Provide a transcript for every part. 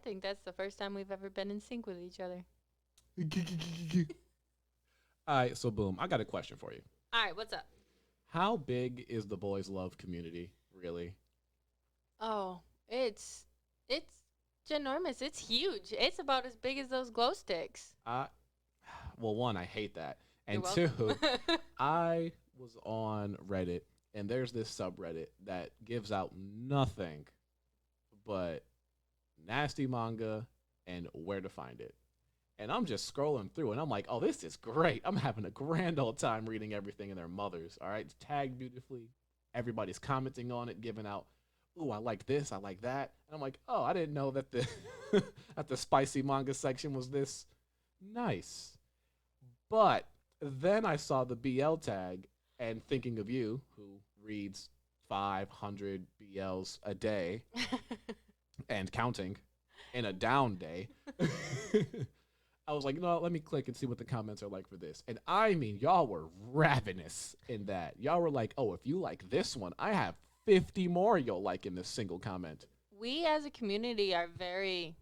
think that's the first time we've ever been in sync with each other. All right, so boom, I got a question for you. All right, what's up? How big is the boys love community, really? Oh, it's ginormous. It's huge. It's about as big as those glow sticks. I well, one, I hate that. You're And welcome. two, I was on Reddit and there's this subreddit that gives out nothing but nasty manga and where to find it. And I'm just scrolling through and I'm like, oh, this is great. I'm having a grand old time reading everything in their mothers. All right. It's tagged beautifully. Everybody's commenting on it, giving out, ooh, I like this, I like that. And I'm like, oh, I didn't know that the that the spicy manga section was this nice. But then I saw the BL tag and thinking of you, who reads 500 BLs a day and counting in a down day. I was like, no, let me click and see what the comments are like for this. And I mean, y'all were ravenous in that. Y'all were like, oh, if you like this one, I have 50 more you'll like in this single comment. We as a community are very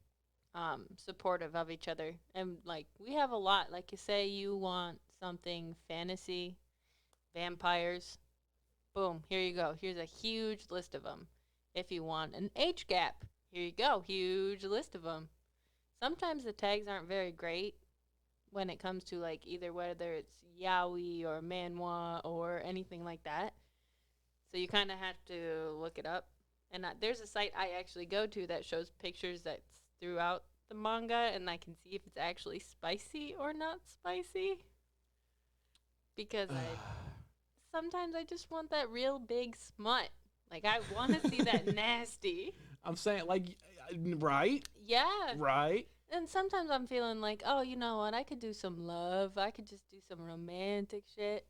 supportive of each other, and like we have a lot. Like you say, you want something fantasy, vampires. Boom, here you go. Here's a huge list of them. If you want an age gap, here you go. Huge list of them. Sometimes the tags aren't very great when it comes to like either whether it's yaoi or manhwa or anything like that. So you kind of have to look it up. And there's a site I actually go to that shows pictures that's throughout the manga, and I can see if it's actually spicy or not spicy. Because I sometimes I just want that real big smut. Like I want to see that nasty. I'm saying, like, right? Yeah. Right? And sometimes I'm feeling like, oh, you know what? I could do some love. I could just do some romantic shit.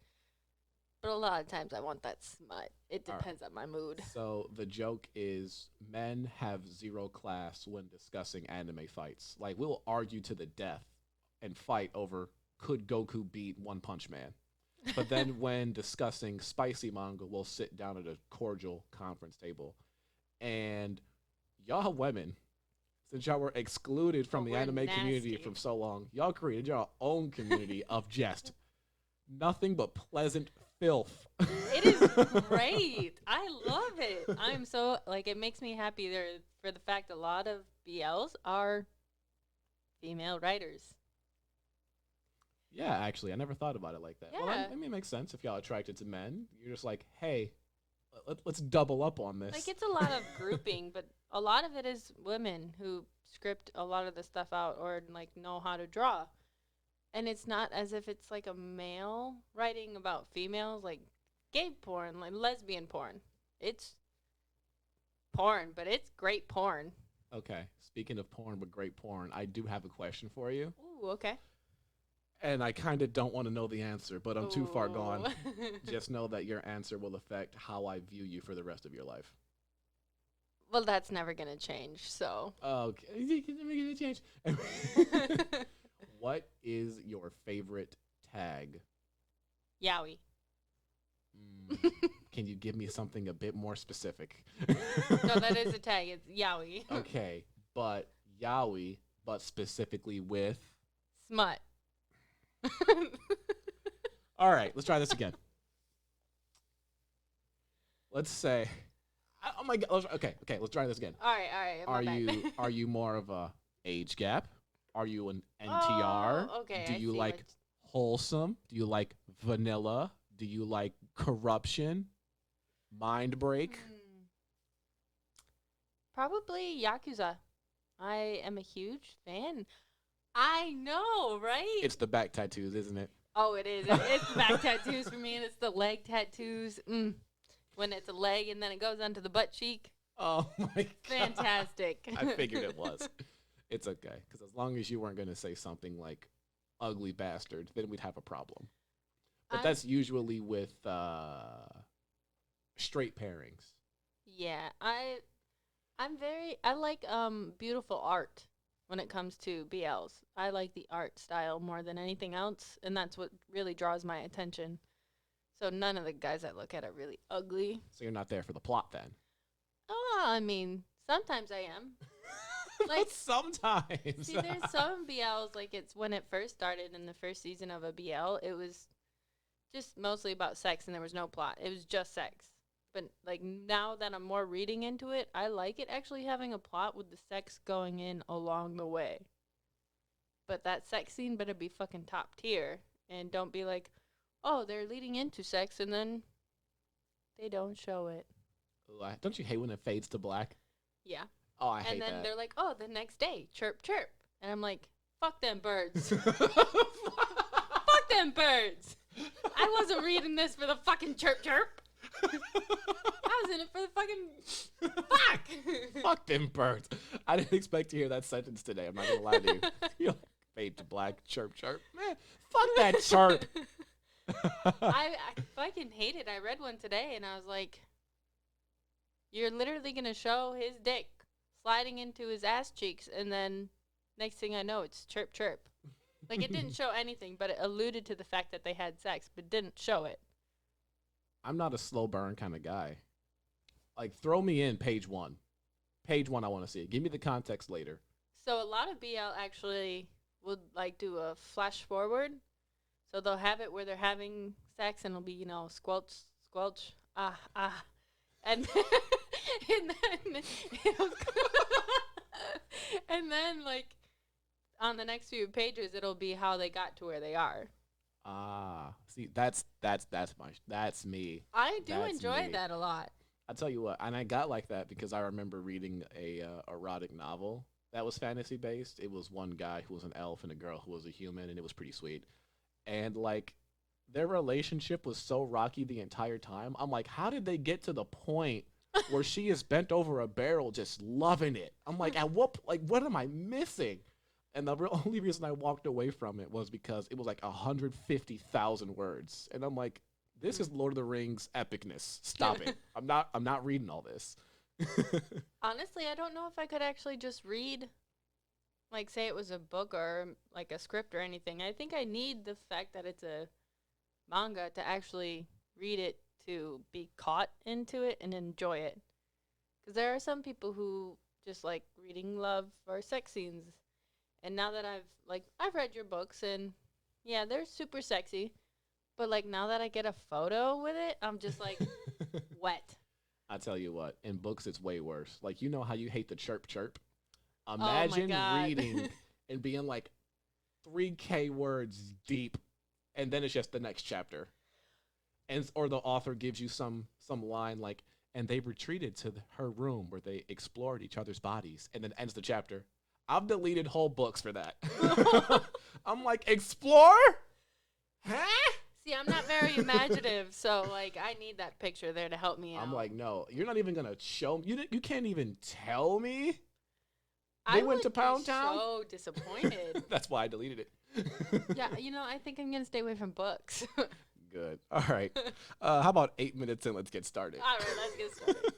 But a lot of times I want that smut. It All right. depends on my mood. So the joke is men have zero class when discussing anime fights. Like, we'll argue to the death and fight over could Goku beat One Punch Man. But then when discussing spicy manga, we'll sit down at a cordial conference table. And y'all women, since y'all were excluded from the we're anime community nasty. from so long, y'all created your own community of just nothing but pleasant filth. It is great. I love it. I'm so like it makes me happy there for the fact a lot of BLs are female writers. Yeah, actually, I never thought about it like that. Well, Yeah. I mean, it makes sense if y'all attracted to men. You're just like, hey, let's double up on this. Like it's a lot of grouping, but a lot of it is women who script a lot of the stuff out or like know how to draw. And it's not as if it's like a male writing about females, like gay porn, like lesbian porn. It's porn, but it's great porn. Okay, speaking of porn, but great porn, I do have a question for you. Ooh, okay. And I kind of don't want to know the answer, but I'm too far gone. Ooh. Just know that your answer will affect how I view you for the rest of your life. Well, that's never gonna change. So. Okay, make a change. What is your favorite tag? Yowie. Can you give me something a bit more specific? No, that is a tag. It's yaoi. Okay, but yaoi, but specifically with. Smut. All right, let's try this again. Let's say. Oh my god. Okay, let's try this again. All right. Are you more of a age gap? Are you an NTR? Oh, okay. Do I you see like wholesome? Do you like vanilla? Do you like corruption? Mind break? Probably Yakuza. I am a huge fan. I know, right? It's the back tattoos, isn't it? Oh, it is. It's the back tattoos for me, and it's the leg tattoos. When it's a leg and then it goes onto the butt cheek. Oh my god. Fantastic. I figured it was. It's okay, because as long as you weren't going to say something like ugly bastard, then we'd have a problem. But that's usually with straight pairings. Yeah, I like beautiful art when it comes to BLs. I like the art style more than anything else, and that's what really draws my attention. So none of the guys I look at are really ugly. So you're not there for the plot then. Oh, I mean, sometimes I am. Like, sometimes. see, there's some BLs, like, it's when it first started in the first season of a BL, it was just mostly about sex and there was no plot. It was just sex. But, like, now that I'm more reading into it, I like it actually having a plot with the sex going in along the way. But that sex scene better be fucking top tier. And don't be like, oh, they're leading into sex and then they don't show it. Ooh, don't you hate when it fades to black? Yeah. Oh, I hate And then that. they're like, oh, the next day, chirp, chirp. And I'm like, fuck them birds. Fuck them birds. I wasn't reading this for the fucking chirp, chirp. I was in it for the fucking fuck. Fuck them birds. I didn't expect to hear that sentence today. I'm not gonna lie to you. You're like, fade to black, chirp, chirp. Man, fuck that chirp. I fucking hate it. I read one today and I was like, you're literally gonna show his dick sliding into his ass cheeks, and then next thing I know, it's chirp, chirp. Like, it didn't show anything, but it alluded to the fact that they had sex, but didn't show it. I'm not a slow burn kind of guy. Like, throw me in page one. Page one, I want to see it. Give me the context later. So a lot of BL actually would, like, do a flash forward. So they'll have it where they're having sex, and it'll be, squelch, squelch, and then and then, like, on the next few pages, it'll be how they got to where they are. See, that's me. I do That's enjoy me. that a lot. I tell you what, and I got like that because I remember reading a erotic novel that was fantasy based. It was one guy who was an elf and a girl who was a human, and it was pretty sweet. And like, their relationship was so rocky the entire time. I'm like, how did they get to the point where she is bent over a barrel just loving it? I'm like, what am I missing? And the only reason I walked away from it was because it was like 150,000 words. And I'm like, this is Lord of the Rings epicness. Stop it. I'm not reading all this. Honestly, I don't know if I could actually just read, like, say it was a book or, like, a script or anything. I think I need the fact that it's a manga to actually read it, to be caught into it and enjoy it. Because there are some people who just like reading love or sex scenes. And now that I've read your books, and yeah, they're super sexy. But, like, now that I get a photo with it, I'm just, like, wet. I tell you what, in books it's way worse. Like, you know how you hate the chirp chirp? Oh my Imagine God. reading and being like 3K words deep, and then it's just the next chapter. Or the author gives you some line like, and they retreated to her room where they explored each other's bodies, and then ends the chapter. I've deleted whole books for that. I'm like, explore? Huh? See, I'm not very imaginative, so, like, I need that picture there to help me out. I'm like, no, you're not even gonna show me. You can't even tell me. I They went would to Pound be Town? so disappointed. That's why I deleted it. Yeah, I think I'm going to stay away from books. Good. All right. How about 8 minutes in? Let's get started. All right, let's get started.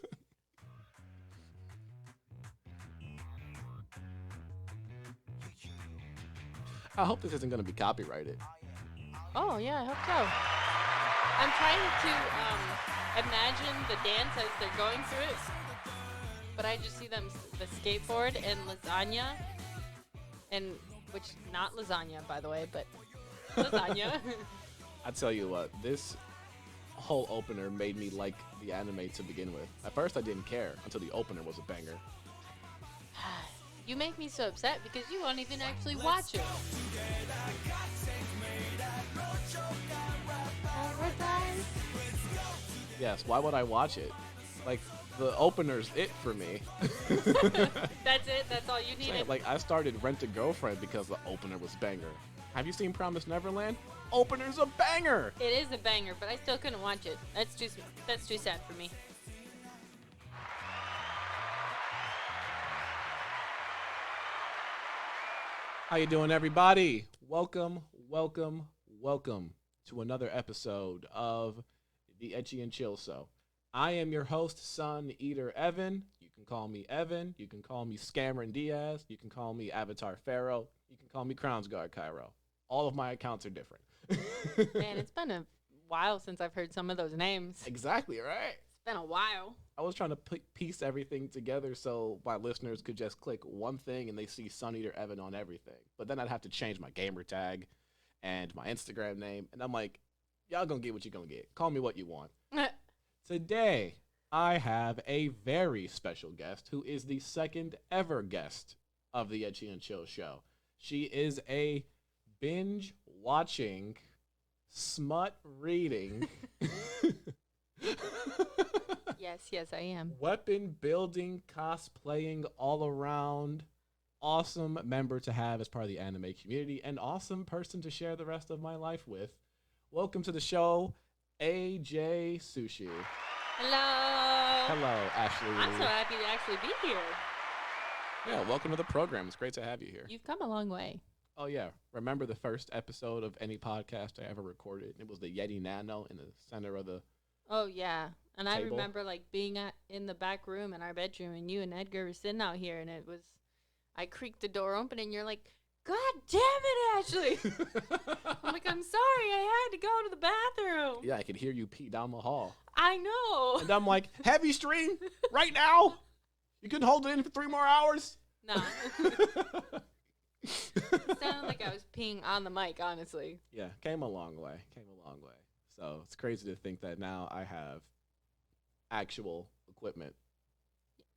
I hope this isn't going to be copyrighted. Oh, yeah, I hope so. I'm trying to imagine the dance as they're going through it, but I just see them, the skateboard and lasagna, and which, not lasagna, by the way, but lasagna. I tell you what, this whole opener made me like the anime to begin with. At first, I didn't care until the opener was a banger. You make me so upset because you won't even actually watch it. Yes, why would I watch it? Like, the opener's it for me. That's it? That's all you needed? Like, I started Rent a Girlfriend because the opener was banger. Have you seen Promised Neverland? Opener's a banger! It is a banger, but I still couldn't watch it. That's too sad for me. How you doing, everybody? Welcome to another episode of the Ecchi and Chill Show. I am your host, Suneater Evan. You can call me Evan. You can call me Scameron Diaz. You can call me Avatar Pharaoh. You can call me Crownsguard Cairo. All of my accounts are different. Man, it's been a while since I've heard some of those names. Exactly, right? been a while. I was trying to piece everything together so my listeners could just click one thing and they see Suneater Evan on everything. But then I'd have to change my gamer tag and my Instagram name. And I'm like, y'all gonna get what you're gonna get. Call me what you want. Today, I have a very special guest who is the second ever guest of the Ecchi and Chill show. She is a binge watching, smut reading, Yes, I am. weapon building, cosplaying, all around awesome member to have as part of the anime community, and awesome person to share the rest of my life with. Welcome to the show, AJ Sushi. Hello. Hello, Ashley. I'm so happy to actually be here. Yeah, welcome to the program. It's great to have you here. You've come a long way. Oh, yeah. Remember the first episode of any podcast I ever recorded? It was the Yeti Nano in the center of the Oh, yeah. And I table. remember, like, being in the back room in our bedroom, and you and Edgar were sitting out here, and it was, I creaked the door open, and you're like, God damn it, Ashley. I'm like, I'm sorry, I had to go to the bathroom. Yeah, I could hear you pee down the hall. I know. And I'm like, heavy stream right now? You couldn't hold it in for 3 more hours? No. It sounded like I was peeing on the mic, honestly. Yeah, came a long way. So it's crazy to think that now I have actual equipment.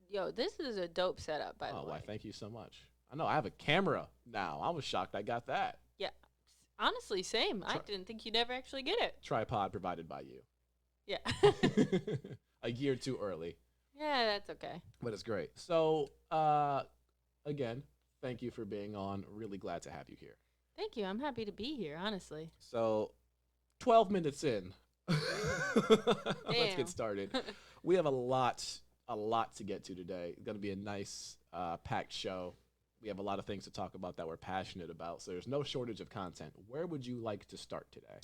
Yo, this is a dope setup, by the way. Oh, why, thank you so much. I know, I have a camera now. I was shocked I got that. Yeah. Honestly, same. I didn't think you'd ever actually get it. Tripod provided by you. Yeah. A year too early. Yeah, that's okay. But it's great. So, again, thank you for being on. Really glad to have you here. Thank you. I'm happy to be here, honestly. So, 12 minutes in. Let's get started. We have a lot to get to today. It's going to be a nice, packed show. We have a lot of things to talk about that we're passionate about, so there's no shortage of content. Where would you like to start today?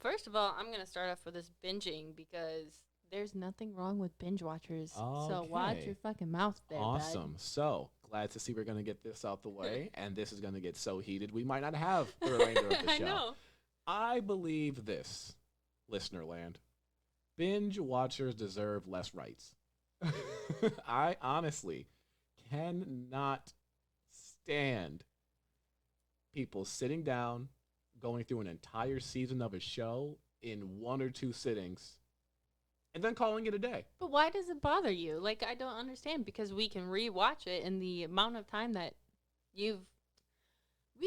First of all, I'm going to start off with this binging because there's nothing wrong with binge watchers. Okay. So watch your fucking mouth there, Awesome. bud. So, glad to see we're going to get this out the way, and this is going to get so heated we might not have the remainder of the show. I know. I believe this, listener land. Binge watchers deserve less rights. I honestly cannot stand people sitting down, going through an entire season of a show in 1 or 2 sittings, and then calling it a day. But why does it bother you? Like, I don't understand, because we can rewatch it in the amount of time that we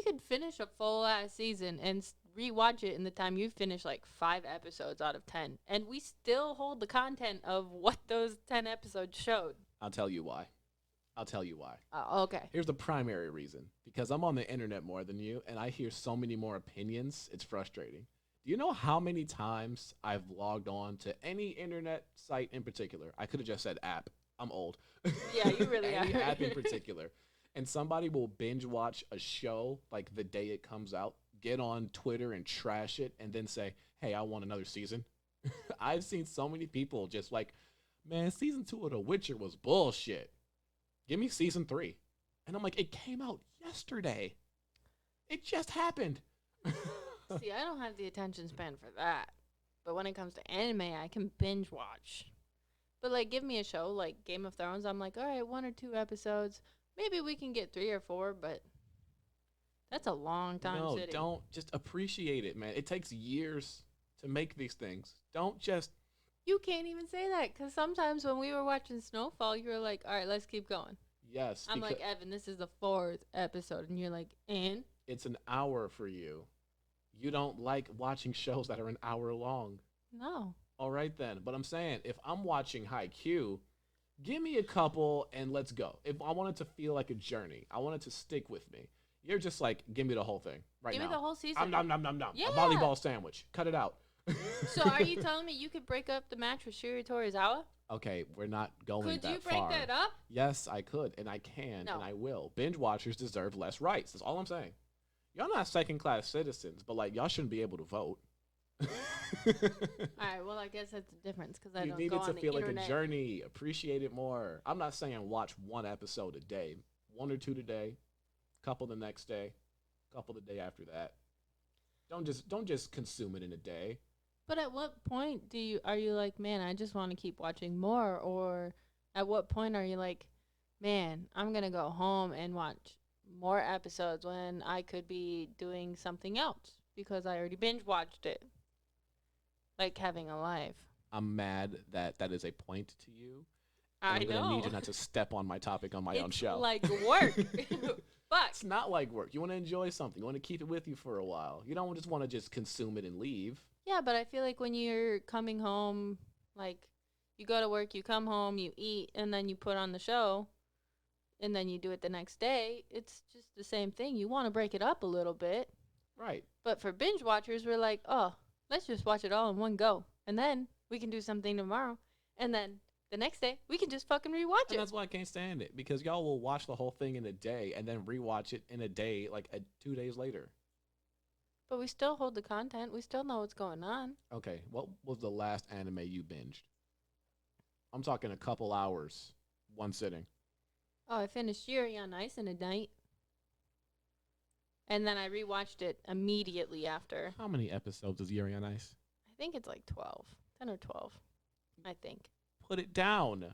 could finish a full ass season and rewatch it in the time you've finished like 5 episodes out of 10, and we still hold the content of what those 10 episodes showed. I'll tell you why. Okay. Here's the primary reason. Because I'm on the internet more than you, and I hear so many more opinions, it's frustrating. Do you know how many times I've logged on to any internet site in particular? I could have just said app. I'm old. Yeah, you really Any are. app in particular. And somebody will binge watch a show like the day it comes out, get on Twitter and trash it, and then say, hey, I want another season. I've seen so many people just like, man, season 2 of The Witcher was bullshit. Give me season 3. And I'm like, it came out yesterday. It just happened. See, I don't have the attention span for that. But when it comes to anime, I can binge watch. But, like, give me a show like Game of Thrones. I'm like, all right, 1 or 2 episodes. Maybe we can get 3 or 4, but that's a long time No, sitting. don't. Just appreciate it, man. It takes years to make these things. Don't just... You can't even say that, because sometimes when we were watching Snowfall, you were like, all right, let's keep going. Yes. I'm like, Evan, this is the 4th episode. And you're like, and? It's an hour for you. You don't like watching shows that are an hour long. No. All right, then. But I'm saying, if I'm watching Haikyuu, give me a couple and let's go. If I want it to feel like a journey, I want it to stick with me. You're just like, give me the whole thing right Give now. me the whole season. Nom. Yeah. A volleyball sandwich. Cut it out. So are you telling me you could break up the match with Shiri Torizawa? Okay, we're not going Could that you break far. that up? Yes, I could, and I can, No. and I will. Binge watchers deserve less rights. That's all I'm saying. Y'all not second-class citizens, but, like, y'all shouldn't be able to vote. All right, well, I guess that's the difference, because I You don't need go it to on the feel like internet. a journey. Appreciate it more. I'm not saying watch 1 episode a day. 1 or 2 today, couple the next day, couple the day after that. Don't just consume it in a day. But at what point are you like, man, I just want to keep watching more, or at what point are you like, man, I'm gonna go home and watch more episodes when I could be doing something else because I already binge watched it, like having a life. I'm mad that that is a point to you, and I I'm gonna need know. you not to step on my topic on my own It's show. like work. Fuck. It's not like work. You want to enjoy something. You want to keep it with you for a while. You don't just want to just consume it and leave. Yeah, but I feel like when you're coming home, like you go to work, you come home, you eat, and then you put on the show, and then you do it the next day. It's just the same thing. You want to break it up a little bit. Right. But for binge watchers, we're like, oh, let's just watch it all in one go. And then we can do something tomorrow. And then the next day, we can just fucking rewatch And it. that's why I can't stand it, because y'all will watch the whole thing in a day and then rewatch it in a day, like 2 days later. But we still hold the content. We still know what's going on. Okay, what was the last anime you binged? I'm talking a couple hours, one sitting. Oh, I finished Yuri on Ice in a night. And then I rewatched it immediately after. How many episodes is Yuri on Ice? I think it's like 12. 10 or 12, I think. Put it down.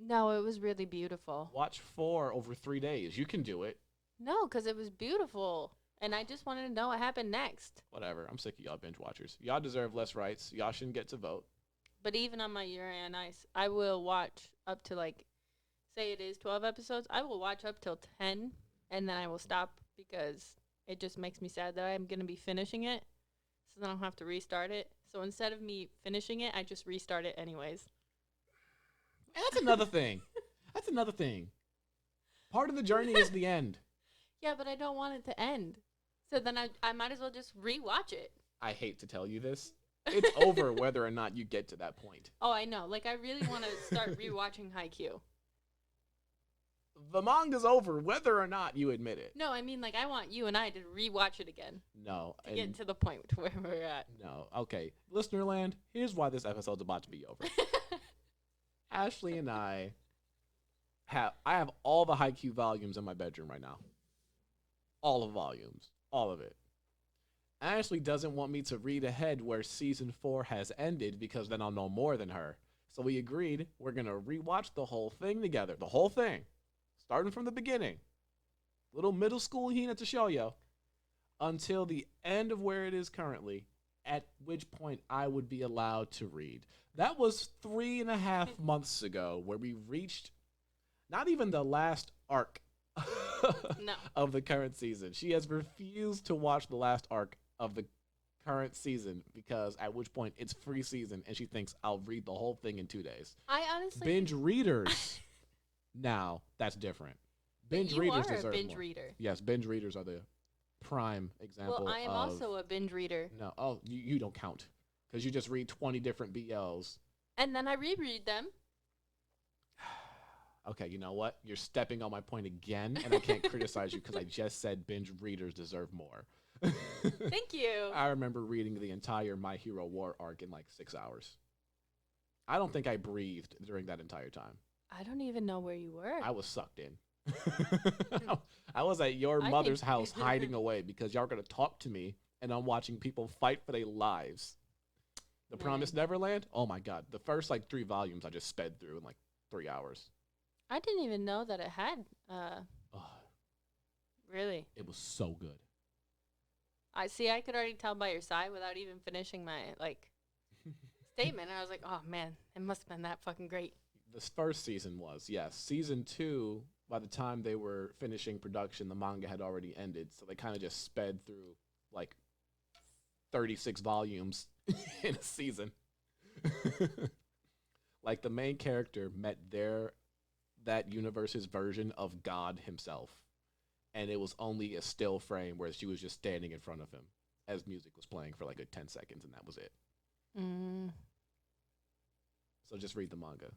No, it was really beautiful. Watch 4 over 3 days. You can do it. No, because it was beautiful. And I just wanted to know what happened next. Whatever. I'm sick of y'all binge watchers. Y'all deserve less rights. Y'all shouldn't get to vote. But even on my Yuri on Ice, I will watch up to like, say it is 12 episodes. I will watch up till 10, and then I will stop because it just makes me sad that I'm going to be finishing it. So then I'll have to restart it. So instead of me finishing it, I just restart it anyways. And that's another thing. That's another thing. Part of the journey is the end. Yeah, but I don't want it to end. So then I might as well just rewatch it. I hate to tell you this. It's over whether or not you get to that point. Oh, I know. Like, I really want to start rewatching Haikyuu. The manga's over whether or not you admit it. No, I mean, like, I want you and I to rewatch it again. No. To get to the point where we're at. No. Okay. Listenerland, here's why this episode's about to be over. Ashley and I have all the Haikyuu volumes in my bedroom right now. All the volumes. All of it. Ashley doesn't want me to read ahead where season 4 has ended because then I'll know more than her. So we agreed we're going to rewatch the whole thing together. The whole thing. Starting from the beginning. Little middle school Hina to show you. Until the end of where it is currently. At which point I would be allowed to read. That was 3.5 months ago where we reached not even the last arc No. of the current season. She has refused to watch the last arc of the current season because at which point it's free season and she thinks I'll read the whole thing in 2 days. I honestly... Binge readers, now that's different. Binge readers You are a deserve binge more. reader. Yes, binge readers are the prime example. Well, I am also a binge reader. No, oh, you don't count because you just read 20 different BLs. And then I reread them. Okay, you know what? You're stepping on my point again, and I can't criticize you because I just said binge readers deserve more. Thank you. I remember reading the entire My Hero War arc in like 6 hours. I don't think I breathed during that entire time. I don't even know where you were. I was sucked in. I was at your I mother's think- house hiding away because y'all were going to talk to me, and I'm watching people fight for their lives. The Man. Promised Neverland? Oh my god. The first like 3 volumes I just sped through in like 3 hours. I didn't even know that it had, Oh, really. it was so good. I could already tell by your sigh without even finishing my, like, statement. And I was like, oh, man, it must have been that fucking great. This first season was, yes. Season 2, by the time they were finishing production, the manga had already ended. So they kind of just sped through like 36 volumes in a season. Like the main character met that universe's version of God himself. And it was only a still frame where she was just standing in front of him as music was playing for like a 10 seconds, and that was it. So just read the manga.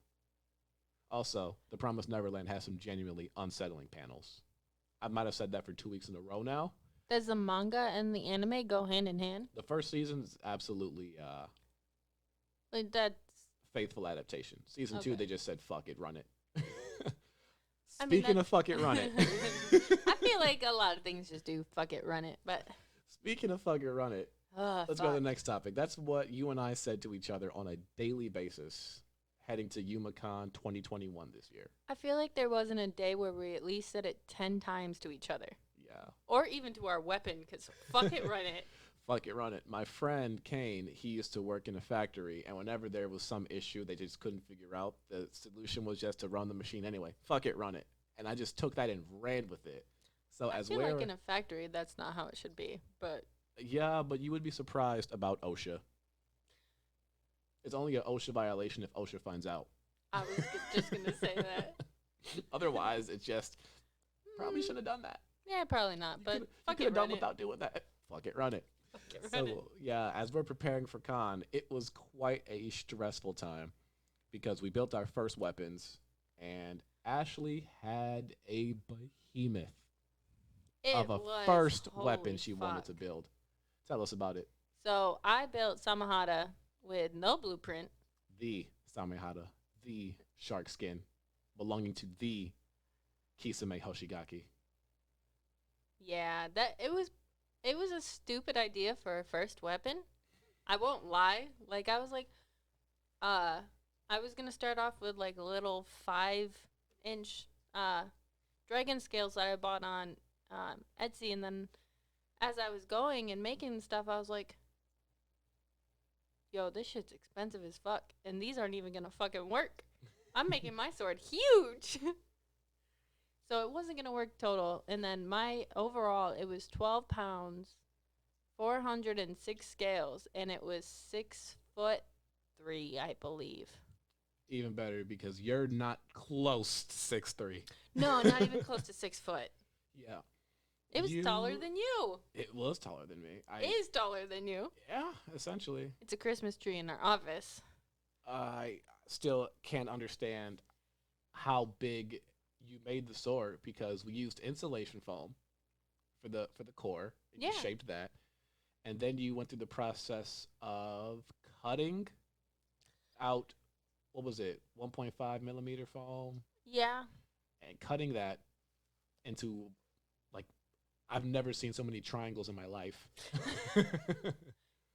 Also, The Promised Neverland has some genuinely unsettling panels. I might have said that for 2 weeks in a row now. Does the manga and the anime go hand in hand? The first season is absolutely Like, that's... faithful adaptation. Season 2, Okay. they just said, fuck it, run it. I mean, Speaking of fuck it, run it. I feel like a lot of things just do fuck it, run it, but... Speaking of fuck it, run it. Let's go to the Fuck. next topic. That's what you and I said to each other on a daily basis heading to YumaCon 2021 this year. I feel like there wasn't a day where we at least said it 10 times to each other. Yeah. Or even to our weapon, because fuck it, run it. Fuck it, run it. My friend Kane, he used to work in a factory, and whenever there was some issue they just couldn't figure out, the solution was just to run the machine anyway. Fuck it, run it. And I just took that and ran with it. So I as feel we're like in a factory, that's not how it should be. But yeah, but you would be surprised about OSHA. It's only an OSHA violation if OSHA finds out. I was just going to say that. Otherwise, it's just probably should have done that. Yeah, probably not. But You fuck could it, have done run it. without doing that. Fuck it, run it. Fuck it, run it. So yeah, as we're preparing for con, it was quite a stressful time because we built our first weapons, and Ashley had a behemoth It of a was, first holy weapon she wanted fuck. to build. Tell us about it. So I built Samahata with no blueprint. The Samehada, the shark skin, belonging to the Kisame Hoshigaki. Yeah, that it was a stupid idea for a first weapon. I won't lie. Like I was like, I was gonna start off with like little 5-inch dragon scales that I bought on Etsy, and then as I was going and making stuff, I was like, yo, this shit's expensive as fuck, and these aren't even gonna fucking work. I'm making my sword huge. So it wasn't going to work total. And then my overall, it was 12 pounds, 406 scales, and it was 6'3", I believe. Even better because you're not close to 6'3". No, not even close to 6 foot. Yeah. It was taller than you. It was taller than me. It is taller than you. Yeah, essentially. It's a Christmas tree in our office. I still can't understand how big you made the sword because we used insulation foam for the core. And Yeah. You shaped that, and then you went through the process of cutting out, what was it, 1.5 millimeter foam, Yeah. and cutting that into, like, I've never seen so many triangles in my life.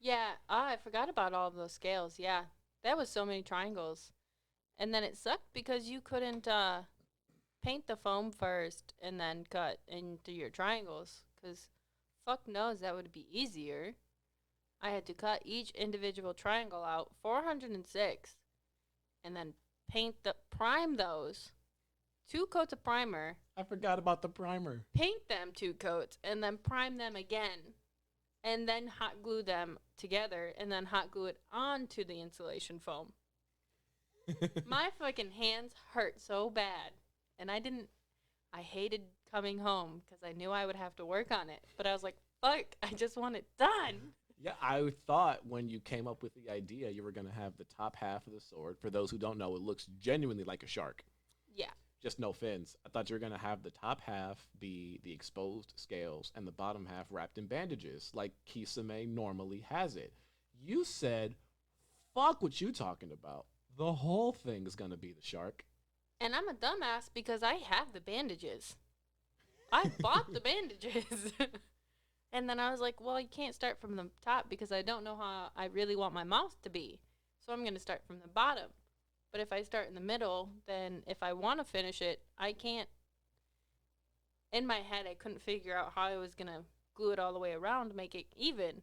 Yeah. I forgot about all of those scales. Yeah. That was so many triangles. And then it sucked because you couldn't paint the foam first and then cut into your triangles. Because fuck knows that would be easier. I had to cut each individual triangle out, 406, and then prime those. 2 coats of primer, I forgot about the primer. paint them 2 coats, and then prime them again. And then hot glue them together, and then hot glue it onto the insulation foam. My fucking hands hurt so bad. And I hated coming home because I knew I would have to work on it. But I was like, fuck, I just want it done. Yeah, I thought when you came up with the idea, you were going to have the top half of the sword. For those who don't know, it looks genuinely like a shark. Yeah. Just no fins. I thought you were going to have the top half be the exposed scales and the bottom half wrapped in bandages, like Kisame normally has it. You said, fuck what you talking about. The whole thing is going to be the shark. And I'm a dumbass because I have the bandages. I bought the bandages. And then I was like, well, you can't start from the top because I don't know how I really want my mouth to be. So I'm going to start from the bottom. But if I start in the middle, then if I want to finish it, I can't. In my head, I couldn't figure out how I was going to glue it all the way around to make it even.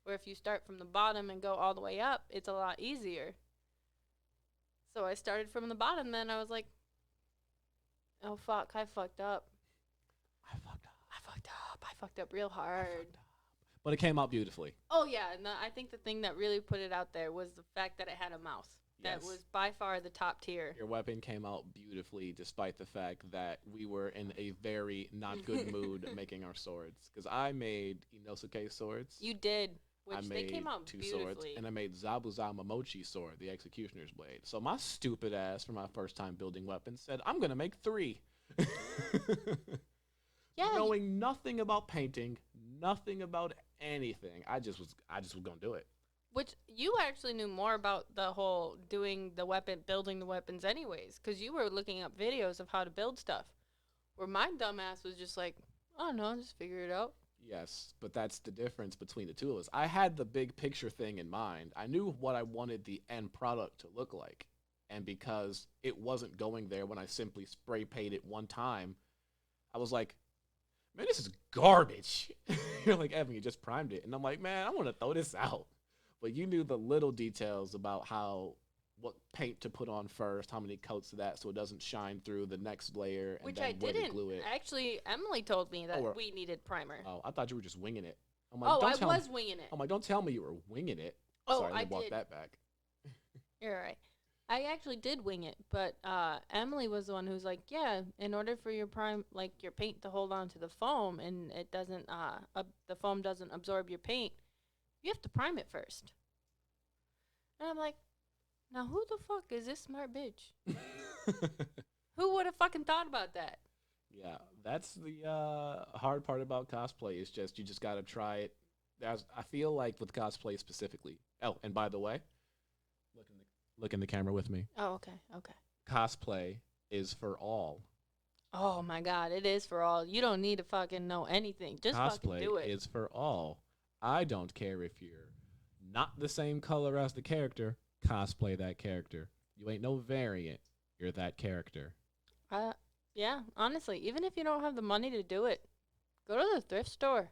Where if you start from the bottom and go all the way up, it's a lot easier. So I started from the bottom, then I was like, oh, fuck, I fucked up. I fucked up. I fucked up real hard. But it came out beautifully. Oh, yeah, and I think the thing that really put it out there was the fact that it had a mouth. That Yes. was by far the top tier. Your weapon came out beautifully despite the fact that we were in a very not good mood making our swords. Because I made Inosuke swords. You did, I which made they came out 2 beautifully. swords, and I made Zabuza Momochi sword, the executioner's blade. So my stupid ass, for my first time building weapons, said, I'm going to make 3. Yeah, Knowing nothing about painting, nothing about anything. I just was going to do it. which you actually knew more about the whole building the weapons anyways, because you were looking up videos of how to build stuff. Where my dumbass was just like, oh no, just figure it out. Yes, but that's the difference between the two of us. I had the big picture thing in mind. I knew what I wanted the end product to look like. And because it wasn't going there when I simply spray painted it one time, I was like, man, this is garbage. You're like, Evan, you just primed it. And I'm like, man, I want to throw this out. But you knew the little details about what paint to put on first, how many coats of that so it doesn't shine through the next layer, and Which I then where to didn't. glue it. Actually, Emily told me that Or, we needed primer. oh, I thought you were just winging it. I'm like, Oh, don't I tell me. was winging it. I'm like, don't tell me you were winging it. Oh, Sorry, let I me walk did. that back. You're right. I actually did wing it, but Emily was the one who's like, yeah, in order for your your paint to hold on to the foam and it doesn't, the foam doesn't absorb your paint, you have to prime it first. And I'm like, now who the fuck is this smart bitch? Who would have fucking thought about that? Yeah, that's the hard part about cosplay is just you just gotta try it. I feel like with cosplay specifically. Oh, and by the way, look in the camera with me. Oh, okay, okay. Cosplay is for all. Oh my god, it is for all. You don't need to fucking know anything. Just fucking do Cosplay it. is for all. I don't care if you're not the same color as the character. Cosplay that character. You ain't no variant. You're that character. Yeah, honestly, even if you don't have the money to do it, go to the thrift store.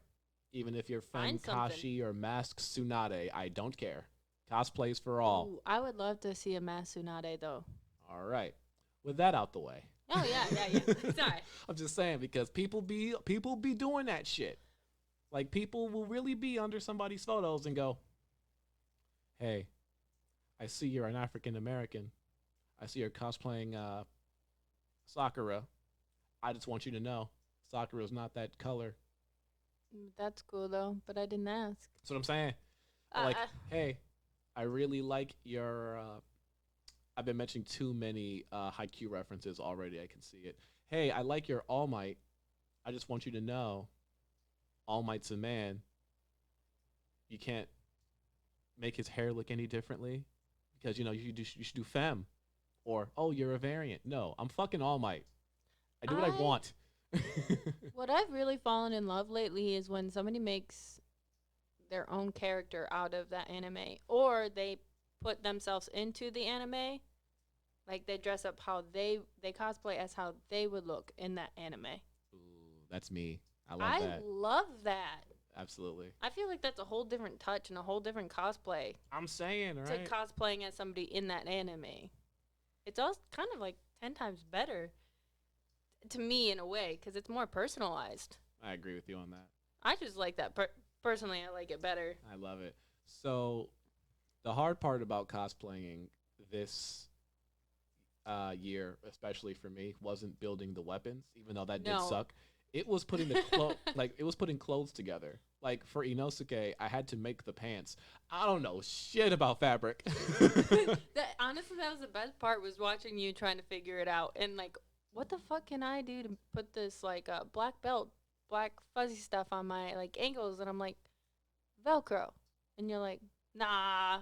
Even if you're Find something. Kashi or Mask Tsunade, I don't care. Cosplay's for all. Ooh, I would love to see a mass Tsunade though. All right. With that out the way. Oh yeah. Sorry. I'm just saying because people be doing that shit. Like people will really be under somebody's photos and go, "Hey, I see you're an African American. I see you're cosplaying Sakura. I just want you to know, Sakura's not that color." That's cool though, but I didn't ask. That's what I'm saying. Like, hey, I really like your. I've been mentioning too many Haikyuu references already. I can see it. Hey, I like your All Might. I just want you to know, All Might's a man. You can't make his hair look any differently because you should do femme, or oh you're a variant. No, I'm fucking All Might. I do what I want. What I've really fallen in love lately is when somebody makes their own character out of that anime, or they put themselves into the anime. Like they dress up how they cosplay as how they would look in that anime. Ooh, that's me. I love that. I love that. Absolutely. I feel like that's a whole different touch and a whole different cosplay. I'm saying, right? To cosplaying as somebody in that anime. It's all kind of like 10 times better to me in a way because it's more personalized. I agree with you on that. I just like that. Personally, I like it better. I love it. So, the hard part about cosplaying this year, especially for me, wasn't building the weapons, even though that did suck. It was putting the it was putting clothes together. Like for Inosuke, I had to make the pants. I don't know shit about fabric. Honestly, that was the best part was watching you trying to figure it out and like, what the fuck can I do to put this like black belt, black fuzzy stuff on my like ankles? And I'm like, Velcro, and you're like, nah.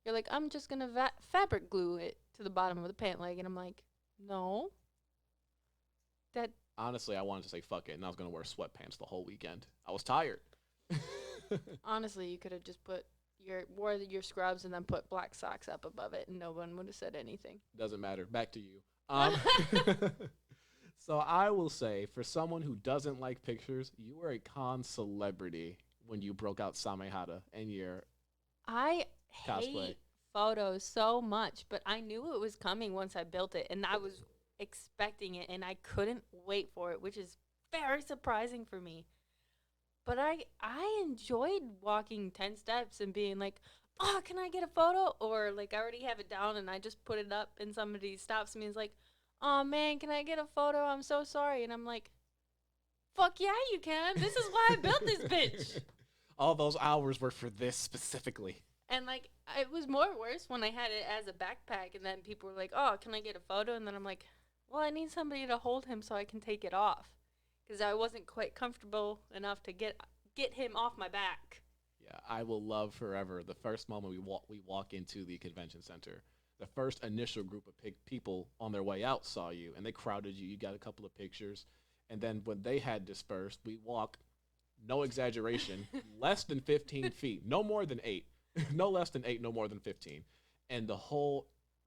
You're like, I'm just gonna fabric glue it to the bottom of the pant leg, and I'm like, no. That honestly, I wanted to say fuck it, and I was gonna wear sweatpants the whole weekend. I was tired. Honestly, you could have just wore your scrubs and then put black socks up above it, and no one would have said anything. Doesn't matter. Back to you. So I will say, for someone who doesn't like pictures, you were a con celebrity when you broke out Samehada and your I cosplay. Hate photos so much, but I knew it was coming once I built it, and I was expecting it, and I couldn't wait for it, which is very surprising for me. But I enjoyed walking 10 steps and being like, oh, can I get a photo? Or like I already have it down and I just put it up and somebody stops me and is like, oh man, can I get a photo? I'm so sorry. And I'm like, fuck yeah, you can. This is why I built this bitch. All those hours were for this specifically. And like it was more worse when I had it as a backpack and then people were like, oh, can I get a photo? And then I'm like, well, I need somebody to hold him so I can take it off. Because I wasn't quite comfortable enough to get him off my back. Yeah, I will love forever the first moment we walk into the convention center. The first initial group of people on their way out saw you, and they crowded you. You got a couple of pictures. And then when they had dispersed, we walk no exaggeration, less than 15 feet, no more than 8, no less than 8, no more than 15. And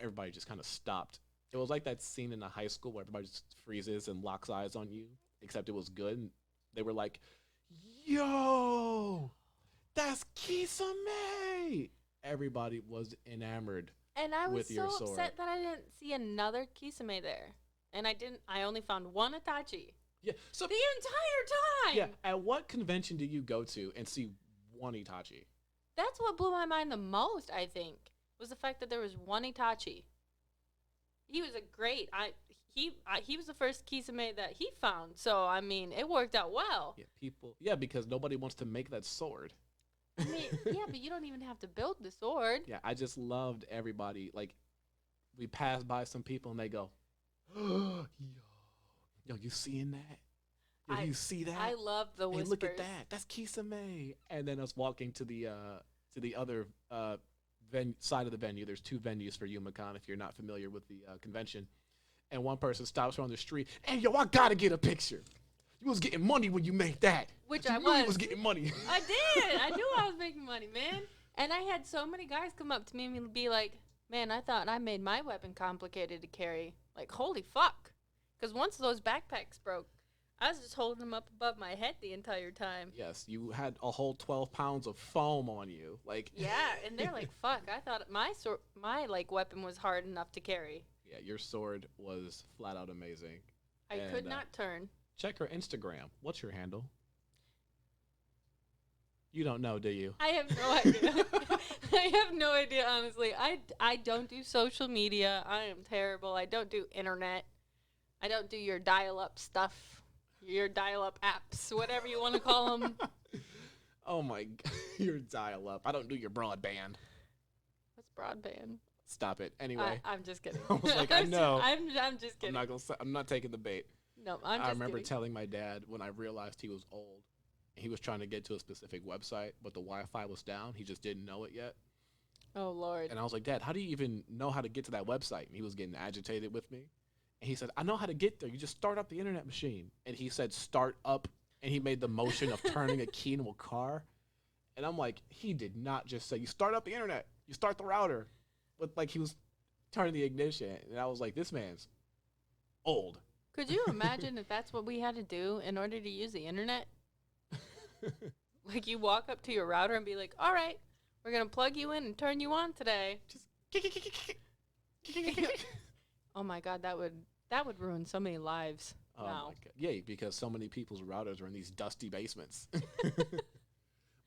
everybody just kind of stopped. It was like that scene in a high school where everybody just freezes and locks eyes on you, except it was good. And they were like, yo, that's Kisame. Everybody was enamored And I was with your so sword. upset that I didn't see another Kisame there. And I only found one Itachi. Yeah. So The entire time! yeah, at what convention do you go to and see one Itachi? That's what blew my mind the most, I think, was the fact that there was one Itachi. He was he was the first Kisame that he found. So, I mean, it worked out well. Yeah, because nobody wants to make that sword. I mean, yeah, but you don't even have to build the sword. Yeah, I just loved everybody. Like, we pass by some people and they go, yo, you seeing that? Yo, you see that? I love the whispers. Hey, look at that. That's Kisame. And then us walking to the other side of the venue. There's 2 venues for Yumacon if you're not familiar with the convention. And one person stops her on the street. Hey, yo, I gotta get a picture. You was getting money when you made that. Which you I knew you was. was getting money. I did. I knew I was making money, man. And I had so many guys come up to me and be like, man, I thought I made my weapon complicated to carry. Like, holy fuck. Because once those backpacks broke, I was just holding them up above my head the entire time. Yes, you had a whole 12 pounds of foam on you. Like yeah, and they're like, fuck, I thought my like weapon was hard enough to carry. Yeah, your sword was flat out amazing. I could not turn. Check her Instagram. What's your handle? You don't know, do you? I have no idea. I have no idea, honestly. I don't do social media. I am terrible. I don't do internet. I don't do your dial-up stuff, your dial-up apps, whatever you want to call them. Oh, my God. Your dial-up. I don't do your broadband. What's broadband? Stop it. Anyway. I'm just kidding. I was like, I know. I'm just kidding. I'm not taking the bait. No, I'm just I remember kidding. telling my dad when I realized he was old. He was trying to get to a specific website, but the Wi-Fi was down. He just didn't know it yet. Oh, Lord. And I was like, Dad, how do you even know how to get to that website? And he was getting agitated with me. And he said, I know how to get there. You just start up the internet machine. And he said, start up. And he made the motion of turning a key into a car. And I'm like, he did not just say, you start up the internet. You start the router. But like he was turning the ignition. And I was like, this man's old. Could you imagine if that's what we had to do in order to use the internet? Like you walk up to your router and be like, all right, we're going to plug you in and turn you on today. Just Oh my God, that would ruin so many lives. Oh Wow. my God. Yeah, because so many people's routers are in these dusty basements.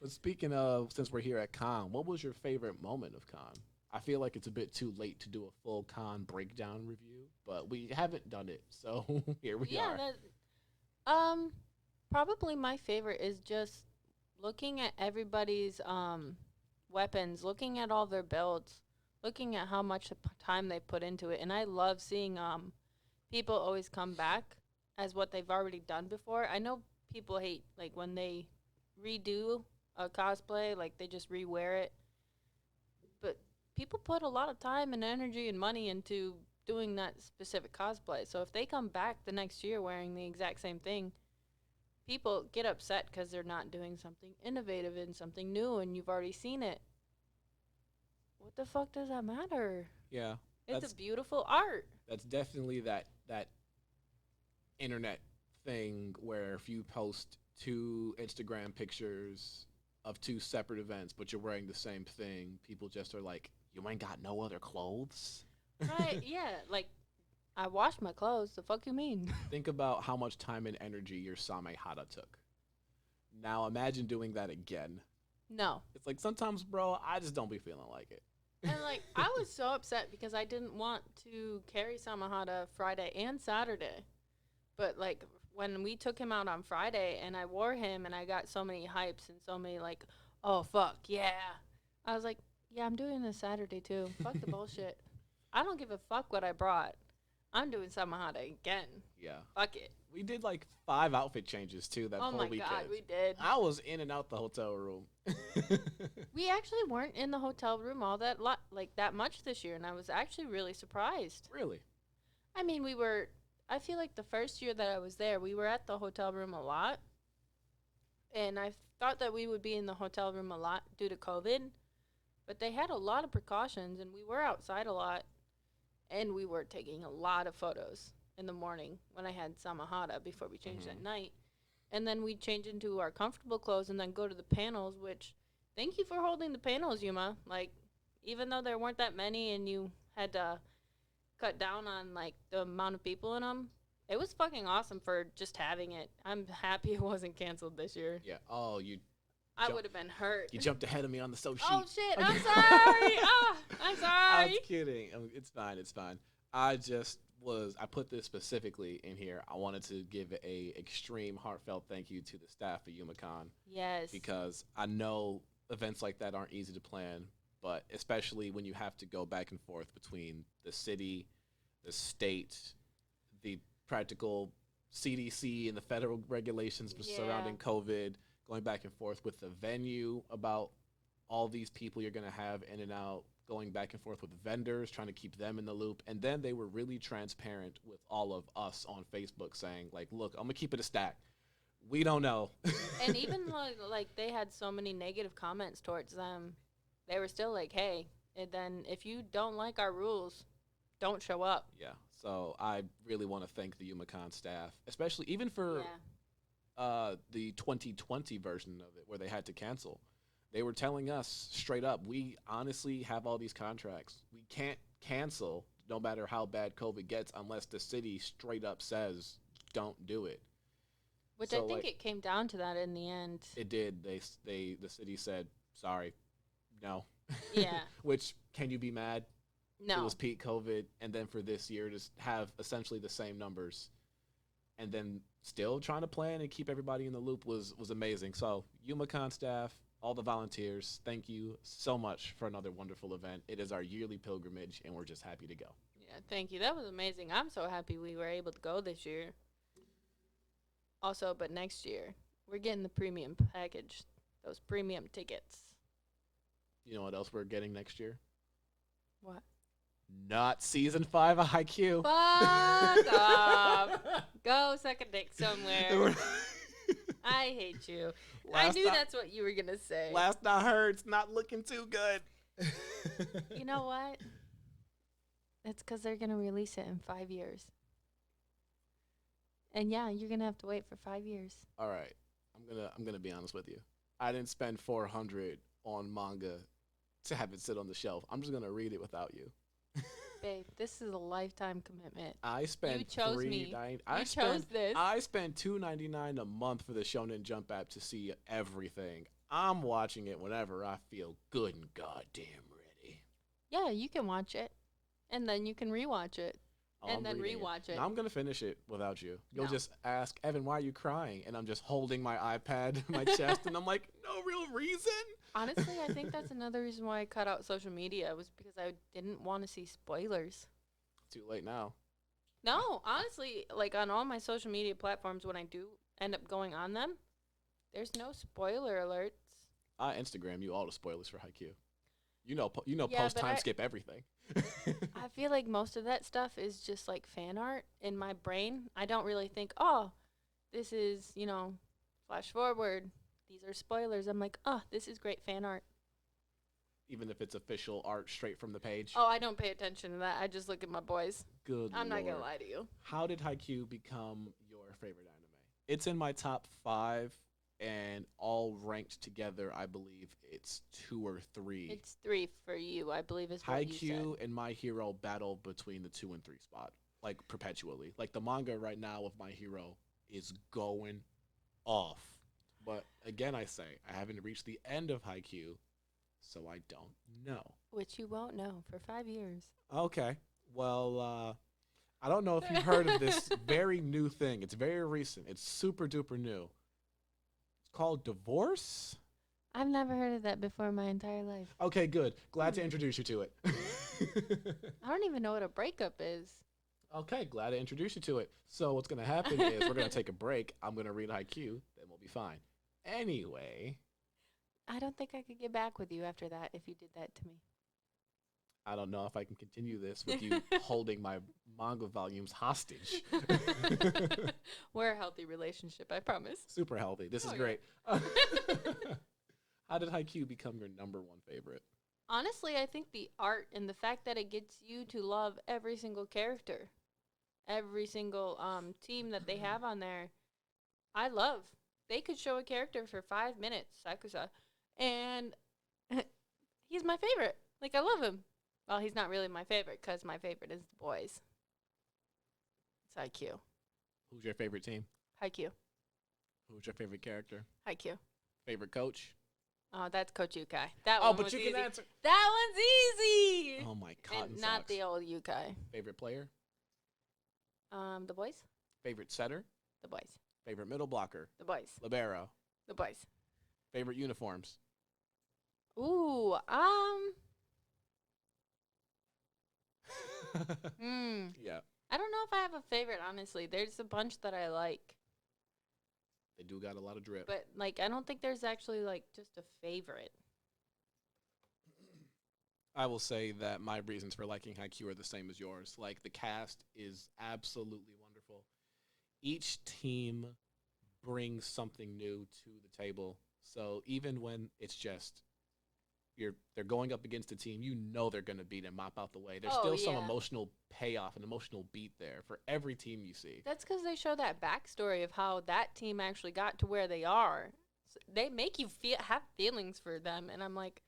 But speaking of, since we're here at Con, what was your favorite moment of Con? I feel like it's a bit too late to do a full Con breakdown review, but we haven't done it, so here we are. Probably my favorite is just looking at everybody's weapons, looking at all their builds, looking at how much time they put into it, and I love seeing people always come back as what they've already done before. I know people hate like when they redo a cosplay, like they just rewear it, but people put a lot of time and energy and money into doing that specific cosplay. So if they come back the next year wearing the exact same thing, people get upset because they're not doing something innovative and something new, and you've already seen it. What the fuck does that matter? Yeah. It's a beautiful art. That's definitely that internet thing where if you post 2 Instagram pictures of 2 separate events, but you're wearing the same thing, people just are like, you ain't got no other clothes? Right, yeah. Like, I washed my clothes. The fuck you mean? Think about how much time and energy your Samehada took. Now imagine doing that again. No. It's like sometimes, bro, I just don't be feeling like it. And, like, I was so upset because I didn't want to carry Samehada Friday and Saturday. But, like, when we took him out on Friday and I wore him and I got so many hypes and so many, like, oh, fuck, yeah. I was like, yeah, I'm doing this Saturday, too. Fuck the bullshit. I don't give a fuck what I brought. I'm doing Samehada again. Yeah. Fuck it. We did like 5 outfit changes too that whole weekend. Oh my God, we did. I was in and out the hotel room. We actually weren't in the hotel room all that that much this year, and I was actually really surprised. Really? I mean, I feel like the first year that I was there, we were at the hotel room a lot. and I thought that we would be in the hotel room a lot due to COVID, but they had a lot of precautions, and we were outside a lot, and we were taking a lot of photos in the morning when I had samahara before we changed Hmm. at night. And then we change into our comfortable clothes and then go to the panels, which thank you for holding the panels, Yuma. Like, even though there weren't that many and you had to cut down on, like, the amount of people in them, it was fucking awesome for just having it. I'm happy it wasn't canceled this year. Yeah. Oh, I jump, would have been hurt. you jumped ahead of me on the so Oh sheet. shit! I'm sorry. Ah, I'm I was sorry. kidding. It's fine. It's fine. I just was. I put this specifically in here. I wanted to give a extreme heartfelt thank you to the staff at YumaCon Yes. because I know events like that aren't easy to plan, but especially when you have to go back and forth between the city, the state, the practical CDC and the federal regulations Yeah. surrounding COVID, going back and forth with the venue about all these people you're going to have in and out, going back and forth with vendors, trying to keep them in the loop. And then they were really transparent with all of us on Facebook saying, like, look, I'm going to keep it a stack. We don't know. And even like they had so many negative comments towards them, they were still like, "Hey, and then if you don't like our rules, don't show up." Yeah. So I really want to thank the YumaCon staff, especially even for Yeah. the 2020 version of it where they had to cancel. They were telling us straight up, we honestly have all these contracts. We can't cancel no matter how bad COVID gets unless the city straight up says don't do it. Which I So think like it came down to that in the end. it did. The city said sorry, no. Yeah. Which can you be mad? It No. was peak COVID, and then for this year to have essentially the same numbers, and then still trying to plan and keep everybody in the loop was amazing. So YumaCon staff, all the volunteers, thank you so much for another wonderful event. It is our yearly pilgrimage, and we're just happy to go. Yeah, thank you. That was amazing. I'm so happy we were able to go this year. Also, but next year, we're getting the premium package. Those premium tickets. You know what else we're getting next year? What? Not season 5 of Haikyuu. Fuck off. Go suck a dick somewhere. I hate you. I knew that's what you were going to say. Last I heard, it's not looking too good. You know what? It's because they're going to release it in 5 years. And yeah, you're going to have to wait for 5 years. All right, I'm gonna be honest with you. I didn't spend 400 on manga to have it sit on the shelf. I'm just gonna read it without you. Babe, this is a lifetime commitment. I spent You chose me. You chose this. I spent $2.99 a month for the Shonen Jump app to see everything. I'm watching it whenever I feel good and goddamn ready. Yeah, you can watch it. And then you can rewatch it. Oh, And I'm then reading rewatch it. No, I'm gonna finish it without you. You'll No. just ask Evan, "Why are you crying?" And I'm just holding my iPad to my chest, and I'm like, "No real reason." Honestly, I think that's another reason why I cut out social media was because I didn't want to see spoilers. Too late now. No, honestly, like on all my social media platforms, when I do end up going on them, there's no spoiler alerts. I Instagram you all the spoilers for Haikyuu. You know, Yeah, post but time I- skip everything. I feel like most of that stuff is just like fan art in my brain. I don't really think, oh, this is, flash forward. These are spoilers. I'm like, oh, this is great fan art. Even if it's official art straight from the page. Oh, I don't pay attention to that. I just look at my boys. Good I'm not going lord. to lie to you. How did Haikyuu become your favorite anime? It's in my top 5, and all ranked together, I believe it's 2 or 3. It's 3 for you, I believe is what you said. Haikyuu and My Hero battle between the 2 and 3 spot, like perpetually. Like the manga right now of My Hero is going off. But again, I say I haven't reached the end of Haikyuu, so I don't know. Which you won't know for 5 years. Okay, well, I don't know if you've heard of this very new thing. It's very recent. It's super duper new. It's called divorce. I've never heard of that before in my entire life. Okay, good. Glad to introduce you to it. I don't even know what a breakup is. Okay, glad to introduce you to it. So what's gonna happen is we're gonna take a break. I'm gonna read Haikyuu, then we'll be fine. Anyway, I don't think I could get back with you after that if you did that to me. I don't know if I can continue this with you holding my manga volumes hostage. We're a healthy relationship, I promise. Super healthy. This is Oh, great. How did Haikyuu become your number one favorite? Honestly, I think the art and the fact that it gets you to love every single character, every single team that they have on there, I love. They could show a character for 5 minutes, Sakusa, and he's my favorite. Like, I love him. Well, he's not really my favorite because my favorite is the boys. It's Haikyuu. Who's your favorite team? Haikyuu. Who's your favorite character? Haikyuu. Favorite coach? Oh, that's Coach Yukai. That Oh, one but was you easy. can answer. That one's easy. Oh my cotton And not socks. the old Yukai. Favorite player? The boys. Favorite setter? The boys. Favorite middle blocker? The boys. Libero? The boys. Favorite uniforms? Ooh. Yeah, I don't know if I have a favorite. Honestly, there's a bunch that I like, they do got a lot of drip. but like I don't think there's actually like just a favorite. I will say that my reasons for liking Haikyuu are the same as yours. Like, the cast is absolutely wonderful. Each team brings something new to the table. So even when it's just they're going up against a team, you know they're going to beat and mop out the way. There's still some emotional payoff and emotional beat there for every team you see. That's because they show that backstory of how that team actually got to where they are. So they make you have feelings for them, and I'm like,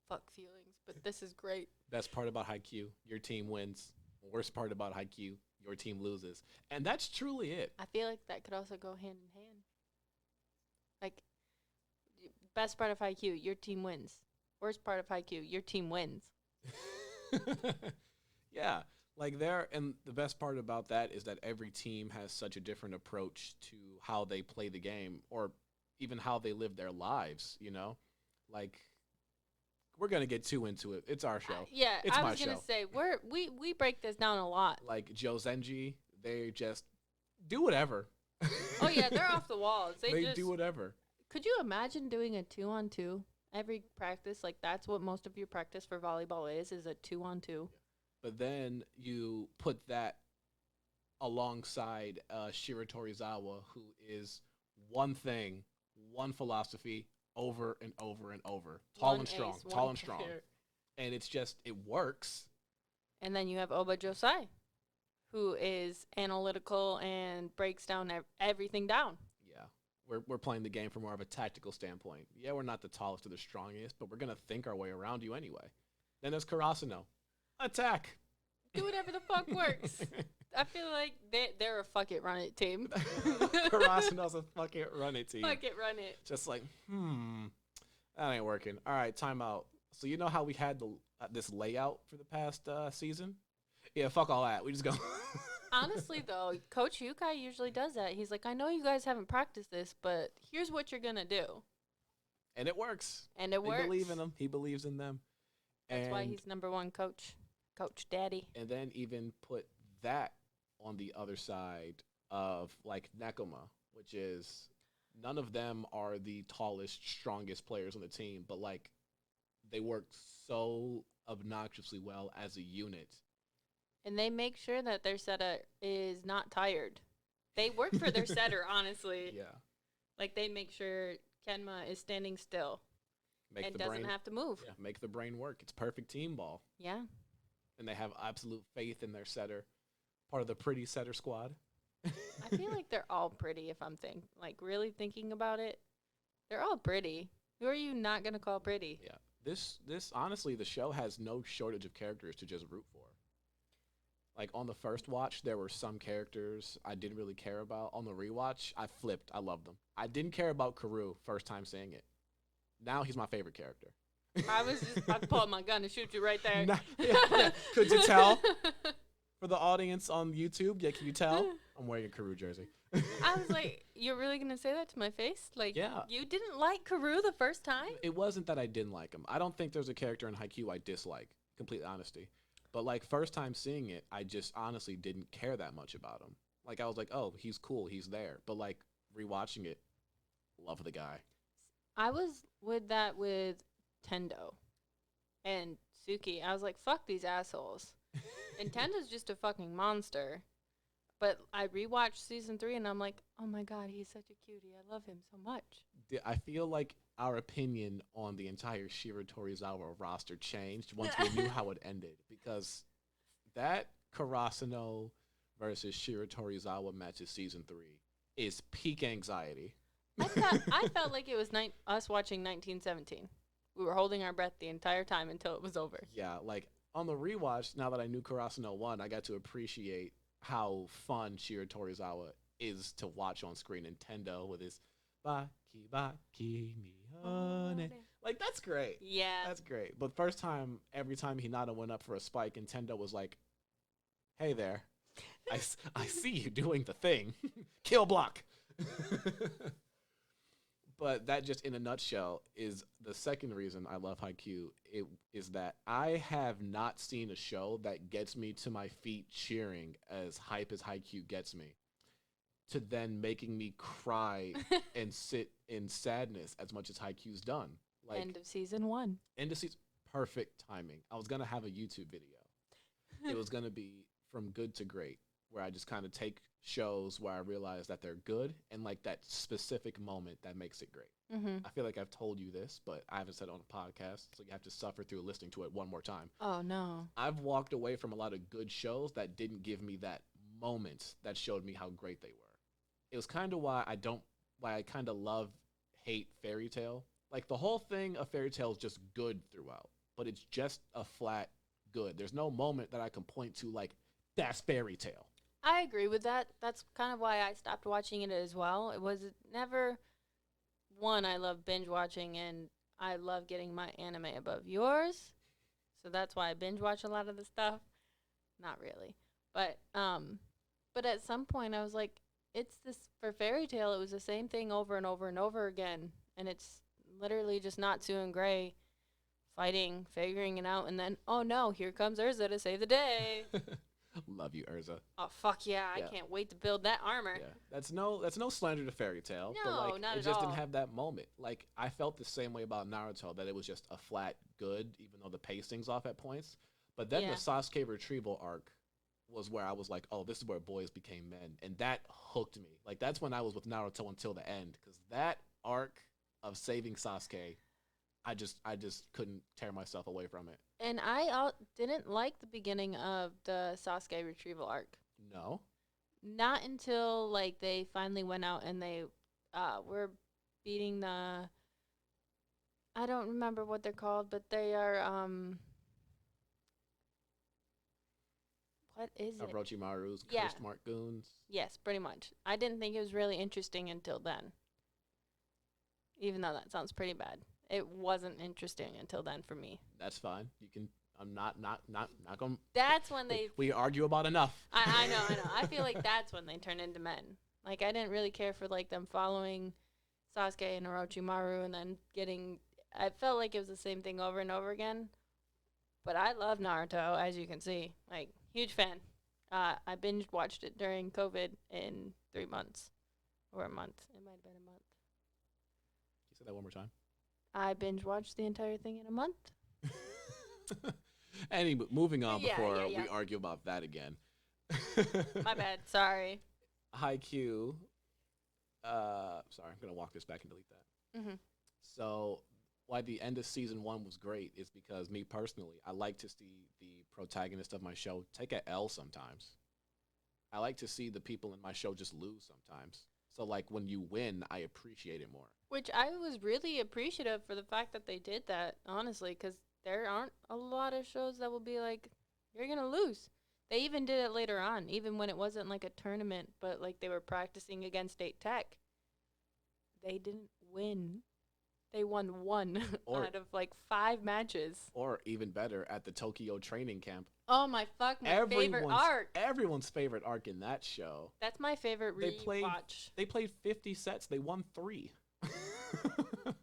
fuck feelings, but this is great. Best part about Haikyuu, your team wins. Worst part about Haikyuu, your team loses. And that's truly it. I feel like that could also go hand in hand. Like, best part of Haikyuu, your team wins. Worst part of Haikyuu, your team wins. Yeah, like and the best part about that is that every team has such a different approach to how they play the game, or even how they live their lives, you know? Like, we're going to get too into it. It's our show. Yeah, It's I my was going show. to say, we break this down a lot. Like, Joe Zenji, they just do whatever. Oh, yeah, they're off the walls. They just do whatever. Could you imagine doing a 2-on-2 every practice? Like, that's what most of your practice for volleyball is a 2-on-2. But then you put that alongside Shira Torizawa, who is one thing, one philosophy over and over and over. Tall and strong, tall and strong. And it's just, it works. And then you have Oba Josai, who is analytical and breaks down everything down. Yeah. We're playing the game from more of a tactical standpoint. Yeah, we're not the tallest or the strongest, but we're going to think our way around you anyway. Then there's Karasuno. Attack. Do whatever the fuck works. I feel like they're a fuck it, run it team. Karasuno's a fuck it, run it team. Fuck it, run it. Just like, that ain't working. All right, time out. So you know how we had this layout for the past season? Yeah, fuck all that. We just go. Honestly, though, Coach Yukai usually does that. He's like, I know you guys haven't practiced this, but here's what you're going to do. And it works. And it works. They believe in him. He believes in them. That's why he's number one coach. Coach Daddy. And then even put that on the other side of, like, Nekoma, which is none of them are the tallest, strongest players on the team, but, like, they work so obnoxiously well as a unit. And they make sure that their setter is not tired. They work for their setter, honestly. Yeah. Like, they make sure Kenma is standing still and doesn't have to move. Yeah, make the brain work. It's perfect team ball. Yeah. And they have absolute faith in their setter. Part of the pretty setter squad. I feel like they're all pretty if I'm really thinking about it. They're all pretty. Who are you not going to call pretty? Yeah. This honestly, the show has no shortage of characters to just root for. Like, on the first watch, there were some characters I didn't really care about. On the rewatch, I flipped. I loved them. I didn't care about Karu first time seeing it. Now he's my favorite character. I was just about to pull out my gun and shoot you right there. Yeah. Could you tell? For the audience on YouTube, yeah, can you tell? I'm wearing a Karu jersey. I was like, you're really going to say that to my face? Like, yeah. You didn't like Karu the first time? It wasn't that I didn't like him. I don't think there's a character in Haikyuu I dislike, complete honesty. But, like, first time seeing it, I just honestly didn't care that much about him. Like, I was like, oh, he's cool, he's there. But, like, rewatching it, love the guy. I was with that with Tendo. and Suki. I was like, fuck these assholes. And Tenda's just a fucking monster. But I rewatched season 3 and I'm like, oh my god, he's such a cutie. I love him so much. I feel like our opinion on the entire Shira Torizawa roster changed once we knew how it ended, because that Karasuno versus Shira Torizawa match of season 3 is peak anxiety. I felt like it was us watching 1917. We were holding our breath the entire time until it was over. Yeah, like on the rewatch, now that I knew Karasuno won, I got to appreciate how fun Shira Torizawa is to watch on screen. Nintendo with his Baki Baki Mihone. Like, that's great. Yeah. That's great. But first time, every time Hinata went up for a spike, Nintendo was like, hey there. I see you doing the thing. Kill block. But that just in a nutshell is the second reason I love Haikyuu. It is that I have not seen a show that gets me to my feet cheering as hype as Haikyuu gets me, to then making me cry and sit in sadness as much as Haikyuu's done. Like, end of season 1. End of season, perfect timing. I was gonna have a YouTube video. It was gonna be from good to great, where I just kind of take shows where I realize that they're good and like that specific moment that makes it great. Mm-hmm. I feel like I've told you this, but I haven't said it on a podcast, so you have to suffer through listening to it one more time. Oh, no. I've walked away from a lot of good shows that didn't give me that moment that showed me how great they were. It was kind of why I kind of love, hate Fairy Tail. Like, the whole thing of Fairy Tail is just good throughout, but it's just a flat good. There's no moment that I can point to like, that's Fairy Tail. I agree with that. That's kind of why I stopped watching it as well. It was never one. I love binge watching, and I love getting my anime above yours. So that's why I binge watch a lot of the stuff. Not really, but at some point I was like, it's this for Fairy Tail. It was the same thing over and over and over again, and it's literally just Natsu and Gray fighting, figuring it out, and then oh no, here comes Urza to save the day. Love you, Urza. Oh fuck yeah! I can't wait to build that armor. Yeah, that's no slander to Fairy Tail. No, but like, not it at just all. didn't have that moment. Like, I felt the same way about Naruto, that it was just a flat good, even though the pacing's off at points. But then the Sasuke retrieval arc was where I was like, oh, this is where boys became men, and that hooked me. Like, that's when I was with Naruto until the end, because that arc of saving Sasuke, I just couldn't tear myself away from it. And I didn't like the beginning of the Sasuke retrieval arc. No. Not until like they finally went out and they were beating the. I don't remember what they're called, but they are what is it? Orochimaru's cursed mark goons. Yes, pretty much. I didn't think it was really interesting until then. Even though that sounds pretty bad. It wasn't interesting until then for me. That's fine. You can. I'm not going. That's when they. We argue about enough. I know. I feel like that's when they turn into men. Like, I didn't really care for like them following Sasuke and Orochimaru and then getting. I felt like it was the same thing over and over again. But I love Naruto, as you can see. Like, huge fan. I binge watched it during COVID in 3 months, or a month. It might have been a month. Can you say that one more time? I binge watched the entire thing in a month. Anyway, moving on before yeah. we argue about that again. My bad. Sorry. Haikyuu. Sorry, I'm gonna walk this back and delete that. Mm-hmm. So, why the end of season 1 was great is because me personally, I like to see the protagonist of my show take a L sometimes. I like to see the people in my show just lose sometimes. So, like, when you win, I appreciate it more. Which I was really appreciative for the fact that they did that, honestly, because there aren't a lot of shows that will be like, you're going to lose. They even did it later on, even when it wasn't like a tournament, but like they were practicing against State Tech. They didn't win. They won one out of like 5 matches. Or even better, at the Tokyo training camp. Oh my fuck, favorite arc. Everyone's favorite arc in that show. That's my favorite rewatch. They played 50 sets. They won 3.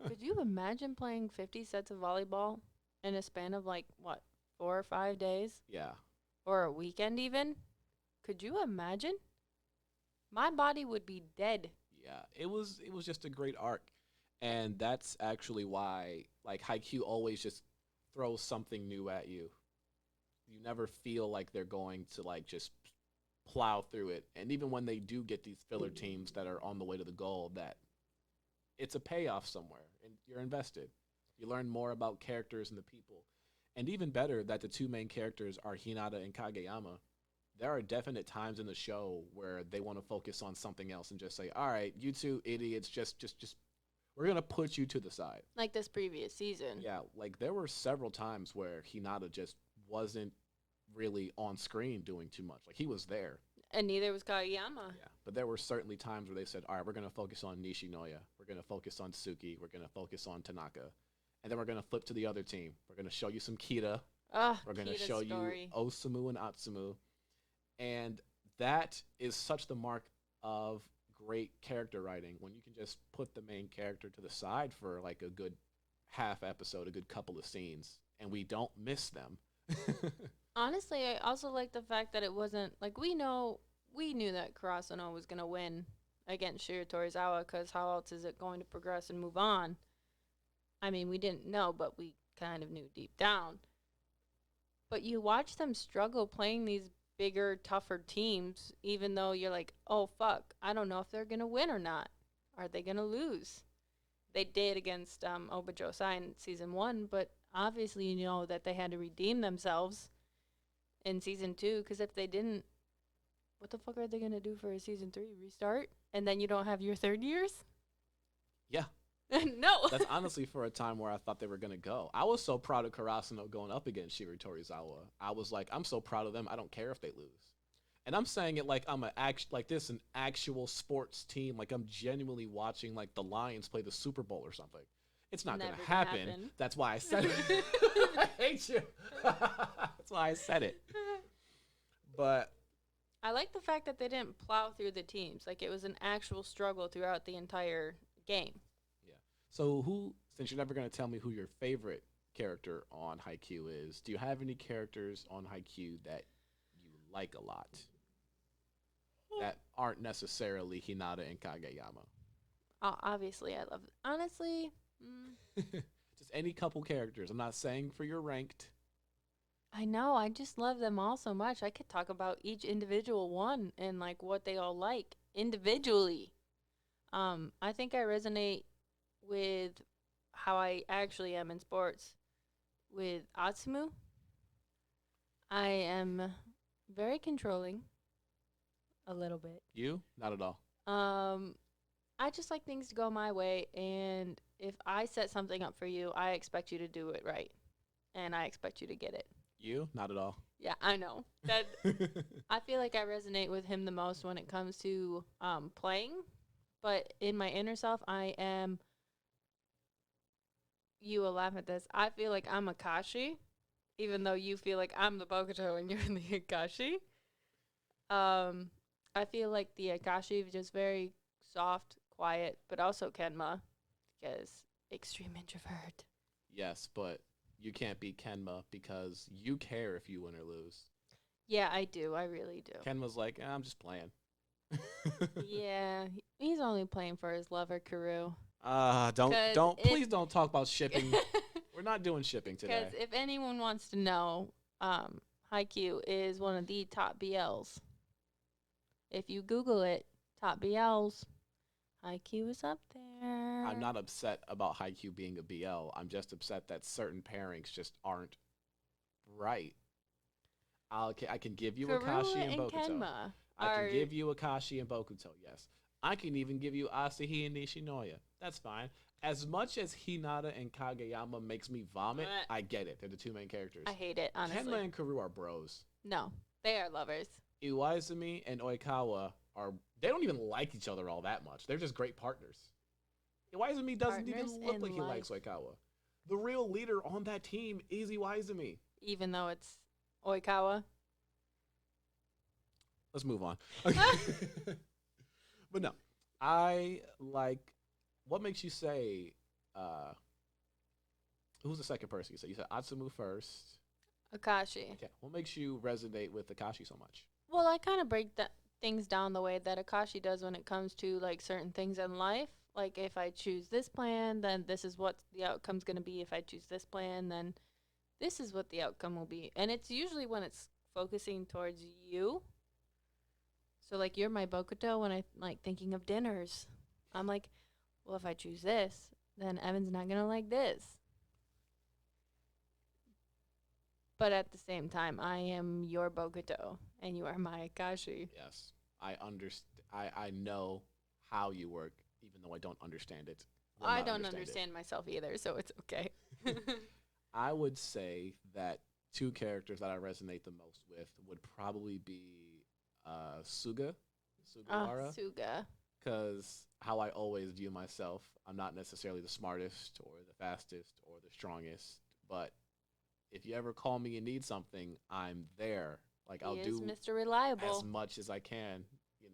Could you imagine playing 50 sets of volleyball in a span of like, what, 4 or 5 days? Yeah. Or a weekend even? Could you imagine? My body would be dead. Yeah, it was just a great arc. And that's actually why, like, Haikyuu always just throws something new at you. You never feel like they're going to like just plow through it. And even when they do get these filler teams that are on the way to the goal, that it's a payoff somewhere and you're invested. You learn more about characters and the people. And even better that the two main characters are Hinata and Kageyama. There are definite times in the show where they want to focus on something else and just say, "All right, you two idiots, just we're going to put you to the side." Like this previous season. Yeah, like there were several times where Hinata just wasn't really on screen doing too much. Like he was there. And neither was Kageyama. Yeah, but there were certainly times where they said, "All right, we're going to focus on Nishinoya. We're going to focus on Suki. We're going to focus on Tanaka. And then we're going to flip to the other team. We're going to show you some Kita. We're going to show story. you Osamu and Atsumu." And that is such the mark of great character writing when you can just put the main character to the side for like a good half episode, a good couple of scenes, and we don't miss them. Honestly, I also like the fact that it wasn't like we knew that Karasuno was gonna win against Shiro Torizawa because how else is it going to progress and move on? I mean, we didn't know, but we kind of knew deep down. But you watch them struggle playing these bigger, tougher teams, even though you're like, oh fuck, I don't know if they're gonna win or not. Are they gonna lose? They did against Obajosai in season 1, but obviously you know that they had to redeem themselves in season 2, because if they didn't, what the fuck are they gonna do for a season 3? Restart? And then you don't have your third years? Yeah. No. That's honestly for a time where I thought they were going to go. I was so proud of Karasuno going up against Shiro Torizawa. I was like, I'm so proud of them. I don't care if they lose. And I'm saying it like I'm an actual sports team. Like I'm genuinely watching like the Lions play the Super Bowl or something. It's not going to happen. That's why I said it. I hate you. That's why I said it. But I like the fact that they didn't plow through the teams. Like it was an actual struggle throughout the entire game. Yeah. So since you're never going to tell me who your favorite character on Haikyuu is, do you have any characters on Haikyuu that you like a lot that aren't necessarily Hinata and Kageyama? Obviously, I love it. Honestly, just any couple characters. I'm not saying for your ranked. I know. I just love them all so much. I could talk about each individual one and like what they all like individually. I think I resonate with how I actually am in sports with Atsumu. I am very controlling, a little bit. You? Not at all. I just like things to go my way, and if I set something up for you, I expect you to do it right, and I expect you to get it. You? Not at all. Yeah, I know. That I feel like I resonate with him the most when it comes to playing, but in my inner self, I am. You will laugh at this. I feel like I'm Akashi, even though you feel like I'm the Bokuto and you're in the Akashi. I feel like the Akashi is just very soft, quiet, but also Kenma, because extreme introvert. Yes, but you can't beat Kenma because you care if you win or lose. Yeah, I do. I really do. Kenma's like, I'm just playing. Yeah, he's only playing for his lover, Kuru. Please don't talk about shipping. We're not doing shipping today. Because if anyone wants to know, Haikyuu is one of the top BLs. If you Google it, top BLs, Haikyuu is up there. I'm not upset about Haikyuu being a BL. I'm just upset that certain pairings just aren't right. I can give you Kuru Akashi and Bokuto. Kenma I can give you Akashi and Bokuto, yes. I can even give you Asahi and Nishinoya. That's fine. As much as Hinata and Kageyama makes me vomit, I get it. They're the two main characters. I hate it, honestly. Kenma and Kuru are bros. No, they are lovers. Iwaizumi and Oikawa they don't even like each other all that much. They're just great partners. Iwaizumi doesn't even look like he likes Oikawa. The real leader on that team is Iwaizumi. Even though it's Oikawa. Let's move on. Okay. But no, I like. What makes you say? Who's the second person you said? You said Atsumu first. Akashi. Okay. What makes you resonate with Akashi so much? Well, I kind of break things down the way that Akashi does when it comes to like certain things in life. Like if I choose this plan, then this is what the outcome's going to be. If I choose this plan, then this is what the outcome will be. And it's usually when it's focusing towards you. So like you're my Bokuto when I like thinking of dinners. I'm like, well, if I choose this, then Evan's not gonna like this. But at the same time, I am your Bokuto and you are my Akashi. Yes, I understand. I know how you work, even though I don't understand it. Will I not don't understand understand myself either, so it's okay. it. I would say that two characters that I resonate the most with would probably be Sugawara, Suga. because how I always view myself, I'm not necessarily the smartest or the fastest or the strongest, but if you ever call me and need something, I'm there. Like I'll He is do Mr. as Reliable. much as I can.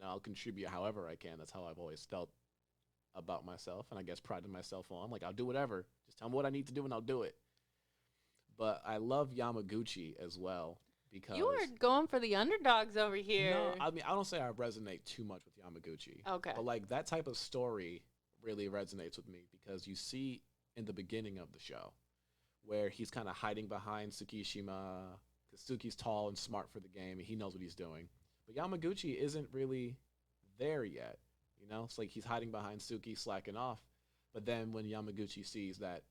I'll contribute however I can. That's how I've always felt about myself, and I guess prided myself on. Like I'll do whatever. Just tell me what I need to do, and I'll do it. But I love Yamaguchi as well because You are going for the underdogs over here. no, I mean I don't say I resonate too much with Yamaguchi, Okay. but like that type of story really resonates with me because you see in the beginning of the show where he's kind of hiding behind Tsukishima because Suki's tall and smart for the game and he knows what he's doing. But Yamaguchi isn't really there yet. It's like he's hiding behind Suki, slacking off. But then when Yamaguchi sees that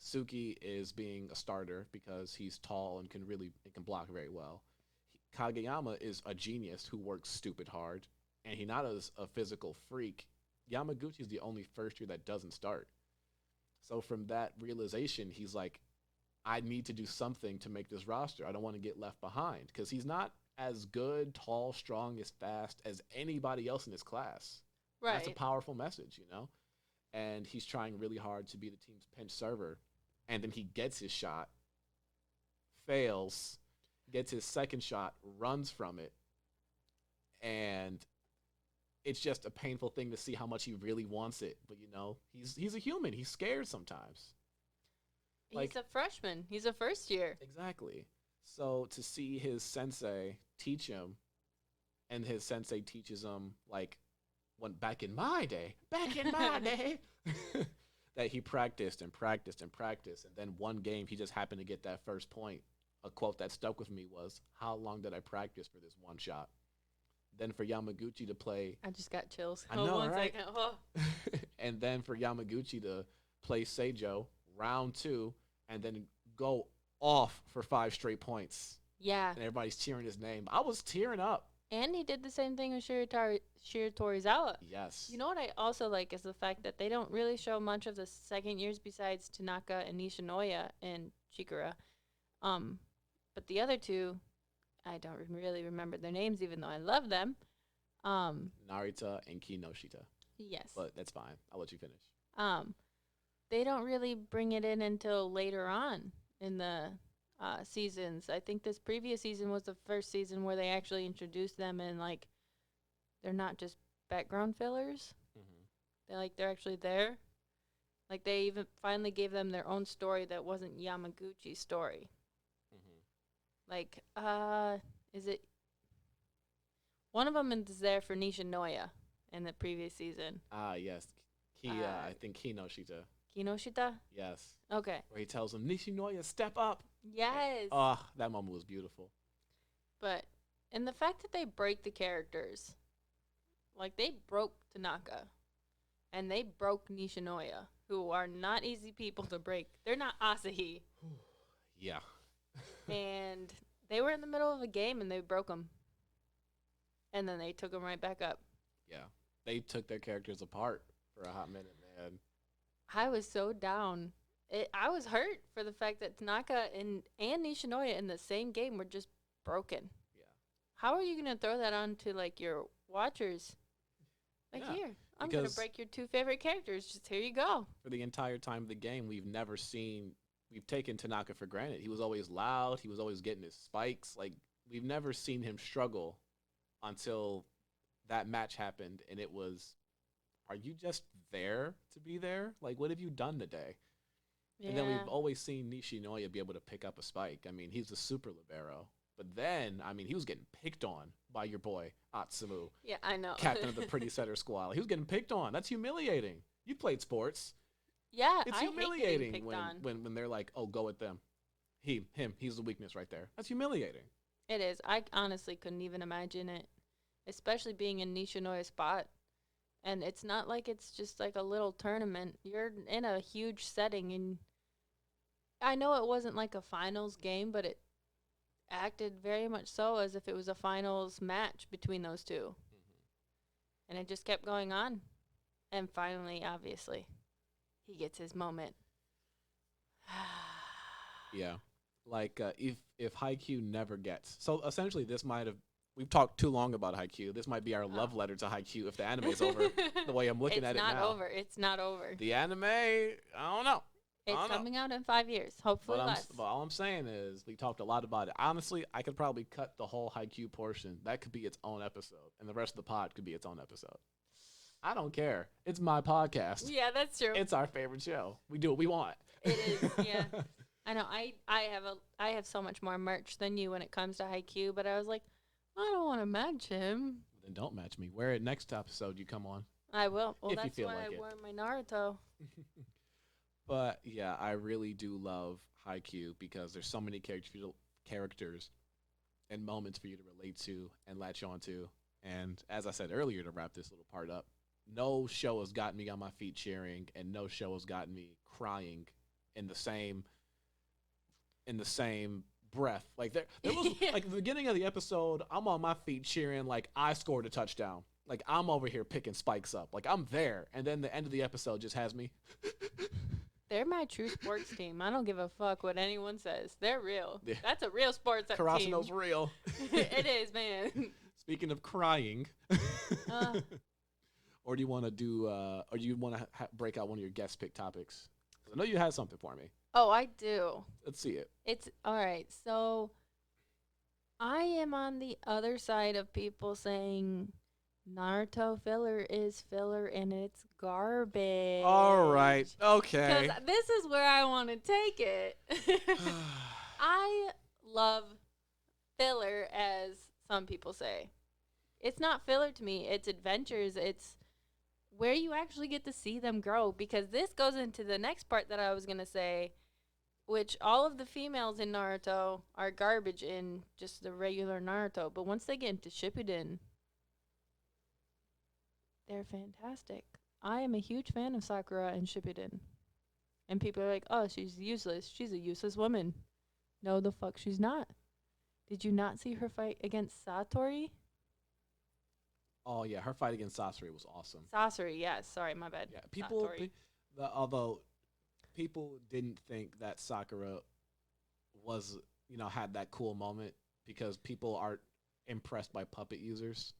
Suki is being a starter because he's tall and can block very well, Kageyama is a genius who works stupid hard, and Hinata's a physical freak. Yamaguchi is the only first year that doesn't start. So from that realization, he's like, I need to do something to make this roster. I don't want to get left behind because he's not as good, tall, strong, as fast as anybody else in his class. Right. That's a powerful message. And he's trying really hard to be the team's pinch server. And then he gets his shot, fails, gets his second shot, runs from it. And it's just a painful thing to see how much he really wants it. But he's a human. He's scared sometimes. He's a freshman. He's a first year. Exactly. So to see his sensei teach him, and his sensei teaches him like, back in my day, that he practiced and practiced and practiced, and then one game he just happened to get that first point. A quote that stuck with me was, "How long did I practice for this one shot?" Then for Yamaguchi to play, I just got chills. I know, One right? second. Oh. And then for Yamaguchi to play Seijo round 2 and then go off for 5 straight points. Yeah. And everybody's cheering his name. I was tearing up. And he did the same thing with Shiratorizawa. Yes. You know what I also like is the fact that they don't really show much of the second years besides Tanaka and Nishinoya and Chikura. But the other two, I don't really remember their names, even though I love them. Narita and Kinoshita. Yes. But that's fine. I'll let you finish. They don't really bring it in until later on in the seasons. I think this previous season was the first season where they actually introduced them and like they're not just background fillers. Mm-hmm. They're actually there. Like they even finally gave them their own story that wasn't Yamaguchi's story. Mm-hmm. Like is it one of them is there for Nishinoya in the previous season? Yes. I think Kinoshita. Kinoshita? Yes. Okay. Where he tells him, Nishinoya, step up. Yes. Oh, that moment was beautiful. But and the fact that they break the characters, like they broke Tanaka, and they broke Nishinoya, who are not easy people to break. They're not Asahi. Yeah. And they were in the middle of a game and they broke them. And then they took them right back up. Yeah. They took their characters apart for a hot minute, man. I was so down. I was hurt for the fact that Tanaka and Nishinoya in the same game were just broken. Yeah. How are you going to throw that on to, like, your watchers? Like, Yeah, here, I'm going to break your 2 favorite characters. Just here you go. For the entire time of the game, we've taken Tanaka for granted. He was always loud. He was always getting his spikes. Like, we've never seen him struggle until that match happened, and it was, are you just there to be there? Like, what have you done today? Yeah. And then we've always seen Nishinoya be able to pick up a spike. I mean, he's a super libero. But then, I mean, he was getting picked on by your boy, Atsumu. Yeah, I know. Captain of the Pretty Setter Squad. He was getting picked on. That's humiliating. You played sports. Yeah, It's I hate getting humiliating picked when, on. when they're like, oh, go at them. He's the weakness right there. That's humiliating. It is. I honestly couldn't even imagine it, especially being in Nishinoya's spot. And it's not like it's just like a little tournament. You're in a huge setting, and I know it wasn't like a finals game, but it acted very much so as if it was a finals match between those two. And it just kept going on. And finally, obviously, he gets his moment. Yeah, like if Haikyuu never gets so essentially this might have we've talked too long about Haikyuu. This might be our love letter to Haikyuu if the anime's over. The way I'm looking at it now, it's not over. It's not over. The anime, I don't know. It's coming out in 5 years, hopefully less. But all I'm saying is we talked a lot about it. Honestly, I could probably cut the whole Haikyuu portion. That could be its own episode, and the rest of the pod could be its own episode. I don't care. It's my podcast. Yeah, that's true. It's our favorite show. We do what we want. It is, yeah. I know. I have so much more merch than you when it comes to Haikyuu, but I was like, I don't want to match him. Then don't match me. Wear it next episode you come on. I will. Well, if that's you feel why like I wore my Naruto. But yeah, I really do love Haikyuu because there's so many characters and moments for you to relate to and latch onto. And as I said earlier, to wrap this little part up, no show has gotten me on my feet cheering, and no show has gotten me crying in the same breath. Like there was like the beginning of the episode, I'm on my feet cheering like I scored a touchdown. Like I'm over here picking spikes up. Like I'm there, and then the end of the episode just has me. They're my true sports team. I don't give a fuck what anyone says. They're real. Yeah. That's a real sports team. Karasuno's real. It is, man. Speaking of crying, or do you want to do? Or do you want to break out one of your guest pick topics? I know you had something for me. Oh, I do. Let's see it. It's all right. So I am on the other side of people saying Naruto filler is filler and it's garbage. All right. Okay. Because this is where I want to take it. I love filler, as some people say. It's not filler to me. It's adventures. It's where you actually get to see them grow. Because this goes into the next part that I was going to say, which all of the females in Naruto are garbage in just the regular Naruto. But once they get into Shippuden, they're fantastic. I am a huge fan of Sakura and Shippuden. And people are like, oh, she's useless. She's a useless woman. No, the fuck she's not. Did you not see her fight against Satori? Oh, yeah. Her fight against Sasori was awesome. Sasori, yes. Sorry, my bad. Yeah, although people didn't think that Sakura was, had that cool moment because people aren't impressed by puppet users.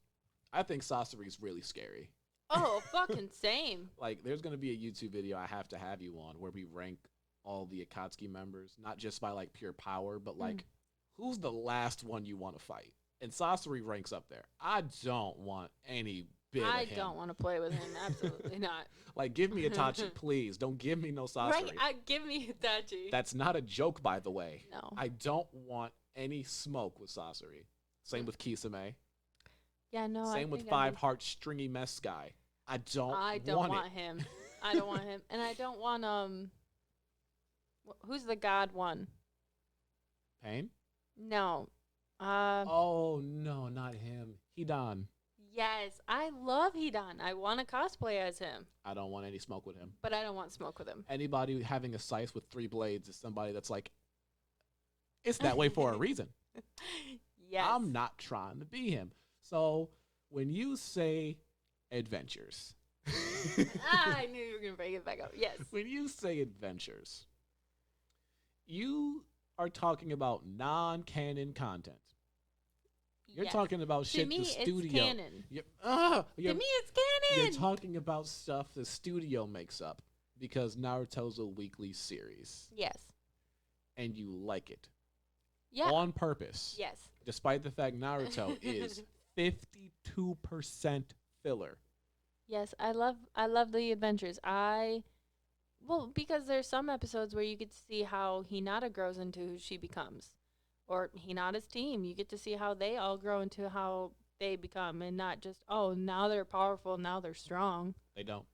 I think Sasori's really scary. Oh, fucking same. Like, there's going to be a YouTube video I have to have you on where we rank all the Akatsuki members, not just by, like, pure power, but, like, who's the last one you want to fight? And Sasori ranks up there. I don't want any bit of him. I don't want to play with him. Absolutely not. Like, give me Itachi, please. Don't give me no Sasori. Right, give me Itachi. That's not a joke, by the way. No. I don't want any smoke with Sasori. Same with Kisame. Yeah, no. Same with Five Heart Stringy Mess Guy. I don't want him. I don't want him. And I don't want, who's the god one? Pain? No. Oh, no, not him. Hidan. Yes, I love Hidan. I want to cosplay as him. I don't want any smoke with him. But I don't want smoke with him. Anybody having a scythe with 3 blades is somebody that's like, it's that way for a reason. Yes. I'm not trying to be him. So when you say adventures. I knew you were going to bring it back up. Yes. When you say adventures, you are talking about non-canon content. You're talking about shit the studio. It's canon. To me, it's canon. You're talking about stuff the studio makes up because Naruto's a weekly series. Yes. And you like it. Yeah. On purpose. Yes. Despite the fact Naruto is 52% filler. Yes, I love the adventures. Because there's some episodes where you get to see how Hinata grows into who she becomes. Or Hinata's team. You get to see how they all grow into how they become. And not just, oh, now they're powerful, now they're strong. They don't.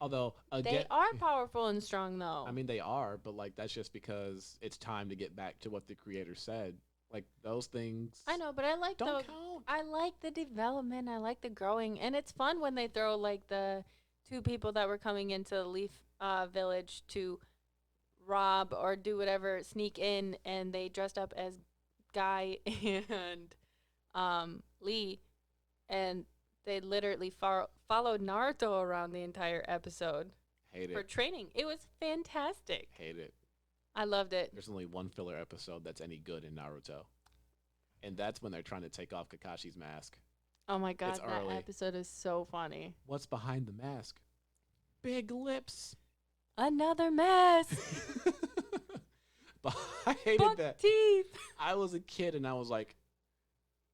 Although They again, are powerful and strong, I though. mean they are, but like that's just because it's time to get back to what the creator said. Like those I things know, but I like don't the count. I like the development. I like the growing, and it's fun when they throw like the two people that were coming into the Leaf Village to rob or do whatever, sneak in, and they dressed up as Guy and Lee, and they literally followed Naruto around the entire episode Hate for it. training. It was fantastic. Hate it. I loved it. There's only one filler episode that's any good in Naruto, and that's when they're trying to take off Kakashi's mask. Oh my It's god, that early. episode is so funny. What's behind the mask? Big lips. Another mess. But I hated Buck that. teeth. I was a kid and I was like,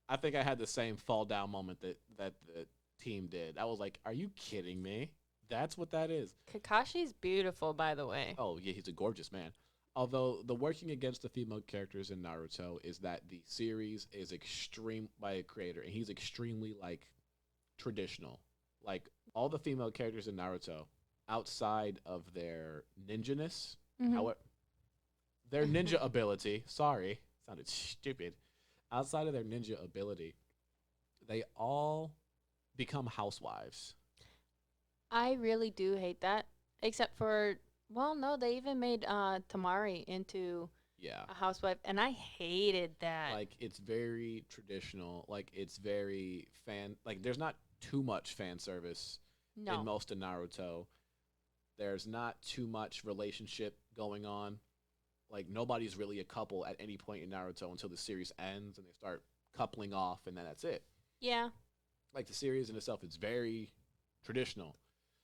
I think I had the same fall down moment that the team did. I was like, are you kidding me? That's what that is. Kakashi's beautiful, by the way. Oh yeah, he's a gorgeous man. Although the working against the female characters in Naruto is that the series is extreme by a creator, and he's extremely like traditional. Like all the female characters in Naruto, outside of their ninjaness, Mm-hmm. however, their ninja ability. Sorry, sounded stupid. Outside of their ninja ability, they all become housewives. I really do hate that. Except for, well, no, they even made Tamari into Yeah. a housewife, and I hated that. Like it's very traditional. Like it's very fan. Like there's not too much fan service in No. most of Naruto. There's not too much relationship going on. Like nobody's really a couple at any point in Naruto until the series ends and they start coupling off, and then that's it. Yeah. Like the series in itself is very traditional.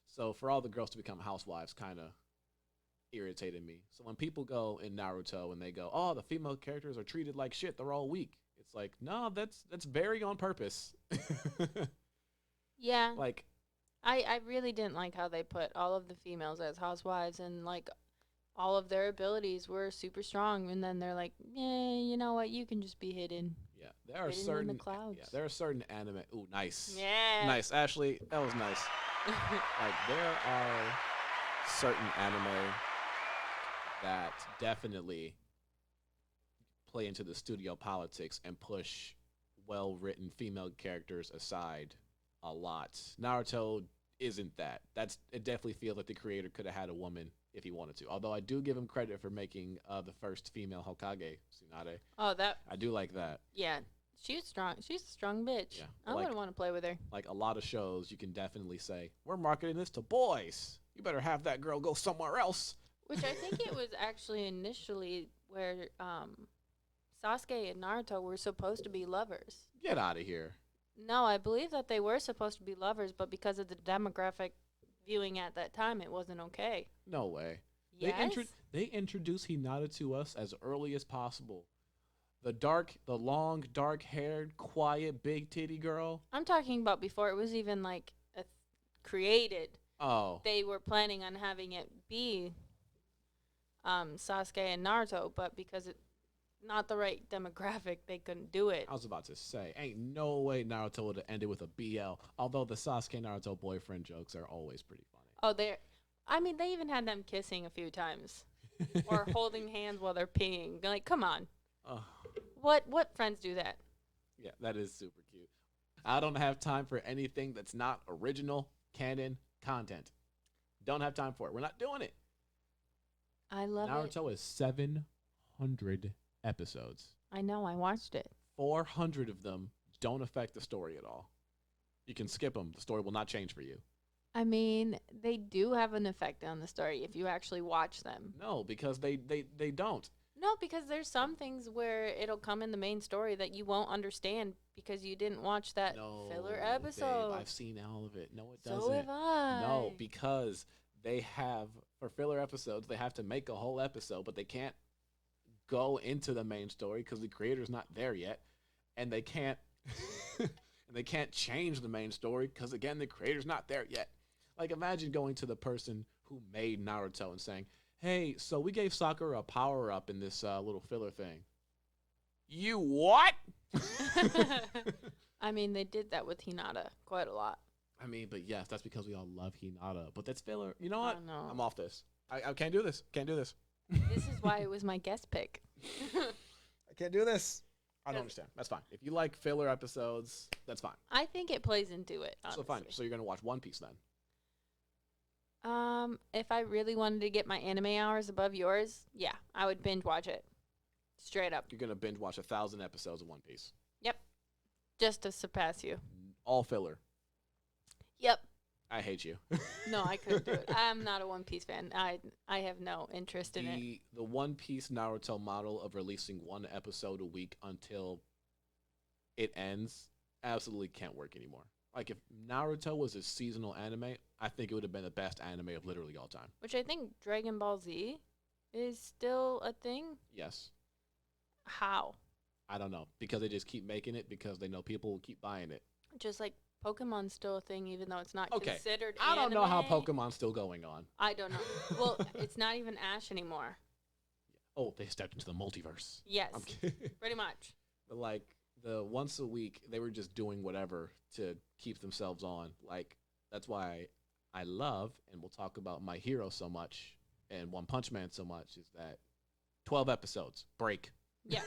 So for all the girls to become housewives, kind of irritated me. So when people go in Naruto and they go, "Oh, the female characters are treated like shit. They're all weak." It's like, no, that's very on purpose. Yeah. Like, I really didn't like how they put all of the females as housewives, and like all of their abilities were super strong, and then they're like, yeah, you know what? You can just be hidden. yeah, there are Hidden in certain the clouds. yeah, there are certain anime. Ooh, nice, Yeah. nice, Ashley. That was nice. Like there are certain anime that definitely play into the studio politics and push well-written female characters aside a lot. Naruto isn't that. That's it. Definitely feels like the creator could have had a woman if he wanted to. Although I do give him credit for making the first female Hokage, Tsunade. Oh, that. I do like that. Yeah. She's strong. She's a strong bitch. Yeah, I like- wouldn't want to play with her. Like a lot of shows, you can definitely say we're marketing this to boys. You better have that girl go somewhere else. Which I think it was actually initially where Sasuke and Naruto were supposed to be lovers. Get out of here. No, I believe that they were supposed to be lovers, but because of the demographic viewing at that time, it wasn't okay. No way. Yes. They introduced Hinata to us as early as possible. The long, dark-haired, quiet, big titty girl. I'm talking about before it was even like created. Oh, They were planning on having it be Sasuke and Naruto, but because it's not the right demographic, they couldn't do it. I was about to say, ain't no way Naruto would have ended with a BL. Although the Sasuke Naruto boyfriend jokes are always pretty Oh, I mean, they even had them kissing a few times funny. or holding hands while they're peeing. Like, come on. Oh, What friends do that? yeah, that is super cute. I don't have time for anything that's not original canon content. Don't have time for it. We're not doing it. I love it. Naruto is 700 episodes. I know. I watched it. 400 of them don't affect the story at all. You can skip them. The story will not change for you. I mean, they do have an effect on the story if you actually watch them. No, because they don't. No, because there's some things where it'll come in the main story that you won't understand because you didn't watch that No, filler babe, episode. I've seen all of it. No, it So doesn't. have I. No, because they have for filler episodes, they have to make a whole episode, but they can't go into the main story because the creator's not there yet, and they can't and they can't change the main story because again the creator's not there yet. Like imagine going to the person who made Naruto and saying, "Hey, so we gave Sakura a power up in this little filler thing." You what? I mean, they did that with Hinata quite a lot. I mean, but yes, that's because we all love Hinata. But that's filler. You know I what? know. I'm off this. I can't do this. Can't do this. This is why it was my guest pick. I can't do this. I don't understand. That's fine. If you like filler episodes, that's fine. I think it plays into it. Honestly. So fine. So you're gonna watch One Piece then? If I really wanted to get my anime hours above yours, yeah, I would binge watch it. Straight up. You're gonna binge watch 1,000 episodes of One Piece. Yep. Just to surpass you. All filler. Yep. I hate you. No, I couldn't do it. I'm not a One Piece fan. I have no interest in it. The One Piece Naruto model of releasing one episode a week until it ends absolutely can't work anymore. Like, if Naruto was a seasonal anime, I think it would have been the best anime of literally all time. Which I think Dragon Ball Z is still a thing. Yes. How? I don't know. Because they just keep making it because they know people will keep buying it. Just like Pokemon's still a thing, even though it's not Okay. considered I don't know how anime. Pokemon's still going on. I don't know. Well, it's not even Ash anymore. Oh, they stepped into the multiverse. Yes, I'm kidding. pretty much. But like the once a week, they were just doing whatever to keep themselves on. Like that's why I love and we'll talk about My Hero so much and One Punch Man so much is that 12 episodes break. Yeah.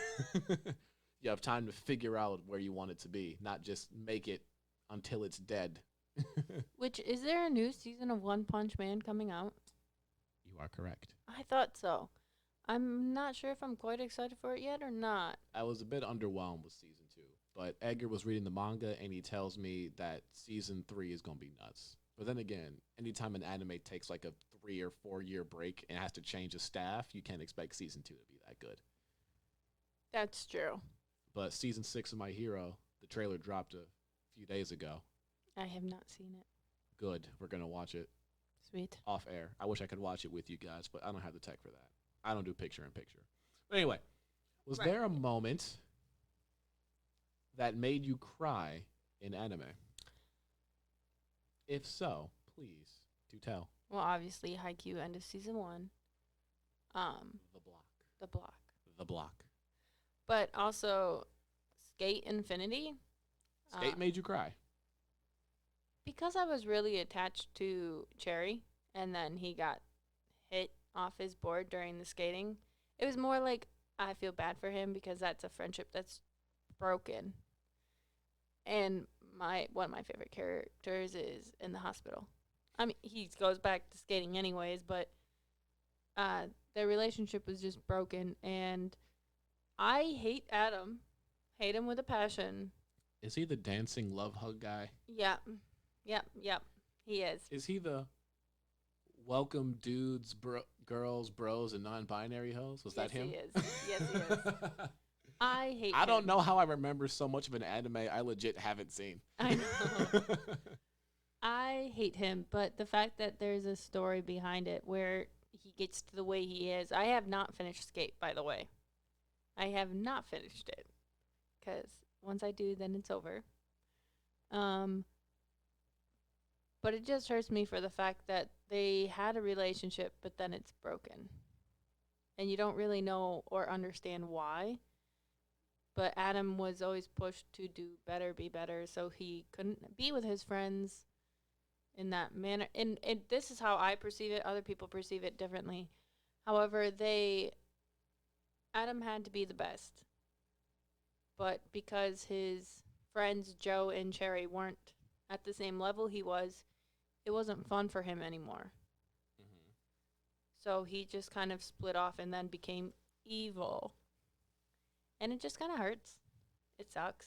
You have time to figure out where you want it to be, not just make it until it's dead. Which, is there a new season of One Punch Man coming out? You are correct. I thought so. I'm not sure if I'm quite excited for it yet or not. I was a bit underwhelmed with season 2, but Edgar was reading the manga and he tells me that season 3 is going to be nuts. But then again, anytime an anime takes like a 3 or 4 year break and has to change a staff, you can't expect season 2 to be that good. That's true. But season 6 of My Hero, the trailer dropped a few days ago. I have not seen it. Good. We're going to watch it Sweet. off air. I wish I could watch it with you guys, but I don't have the tech for that. I don't do picture in picture. But anyway, was there a moment that made you cry in anime? If so, please do tell. Well, obviously, Haikyuu end of season 1. The block. The block. The block. But also, Skate Infinity. Skate made you cry. Because I was really attached to Cherry, and then he got hit off his board during the skating. It was more like I feel bad for him because that's a friendship that's broken. And one of my favorite characters is in the hospital. I mean, he goes back to skating anyways, but their relationship was just broken, and I hate Adam. Hate him with a passion. Is he the dancing love hug guy? Yep. He is. Is he the welcome dudes, girls, bros, and non-binary hoes? Was that him? He is. Yes, he is. I hate him. I don't know how I remember so much of an anime I legit haven't seen. I know. I hate him, but the fact that there's a story behind it where he gets to the way he is. I have not finished Skate, by the way. I have not finished it. Because once I do, then it's over. But it just hurts me for the fact that they had a relationship, but then it's broken. And you don't really know or understand why. But Adam was always pushed to do better, be better, so he couldn't be with his friends in that manner. And this is how I perceive it. Other people perceive it differently. However, Adam had to be the best. But because his friends, Joe and Cherry, weren't at the same level he was, it wasn't fun for him anymore. Mm-hmm. So he just kind of split off and then became evil. And it just kind of hurts. It sucks.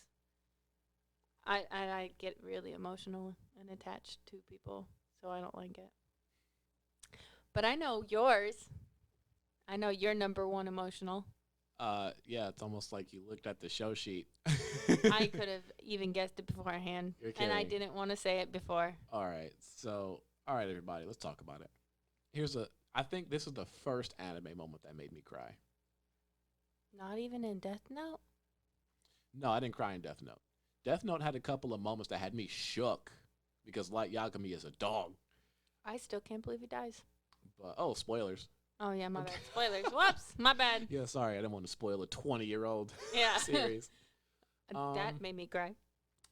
I get really emotional and attached to people, so I don't like it. But I know yours. I know you're number one emotional. Yeah, it's almost like you looked at the show sheet. I could have even guessed it beforehand, and I didn't want to say it before. All right, everybody, let's talk about it. I think this is the first anime moment that made me cry. Not even in Death Note? No, I didn't cry in Death Note. Death Note had a couple of moments that had me shook because Light Yagami is a dog. I still can't believe he dies. But spoilers. Oh yeah, my bad. Spoilers. Whoops, my bad. Yeah, sorry, I didn't want to spoil a 20-year-old Yeah. series. That made me cry.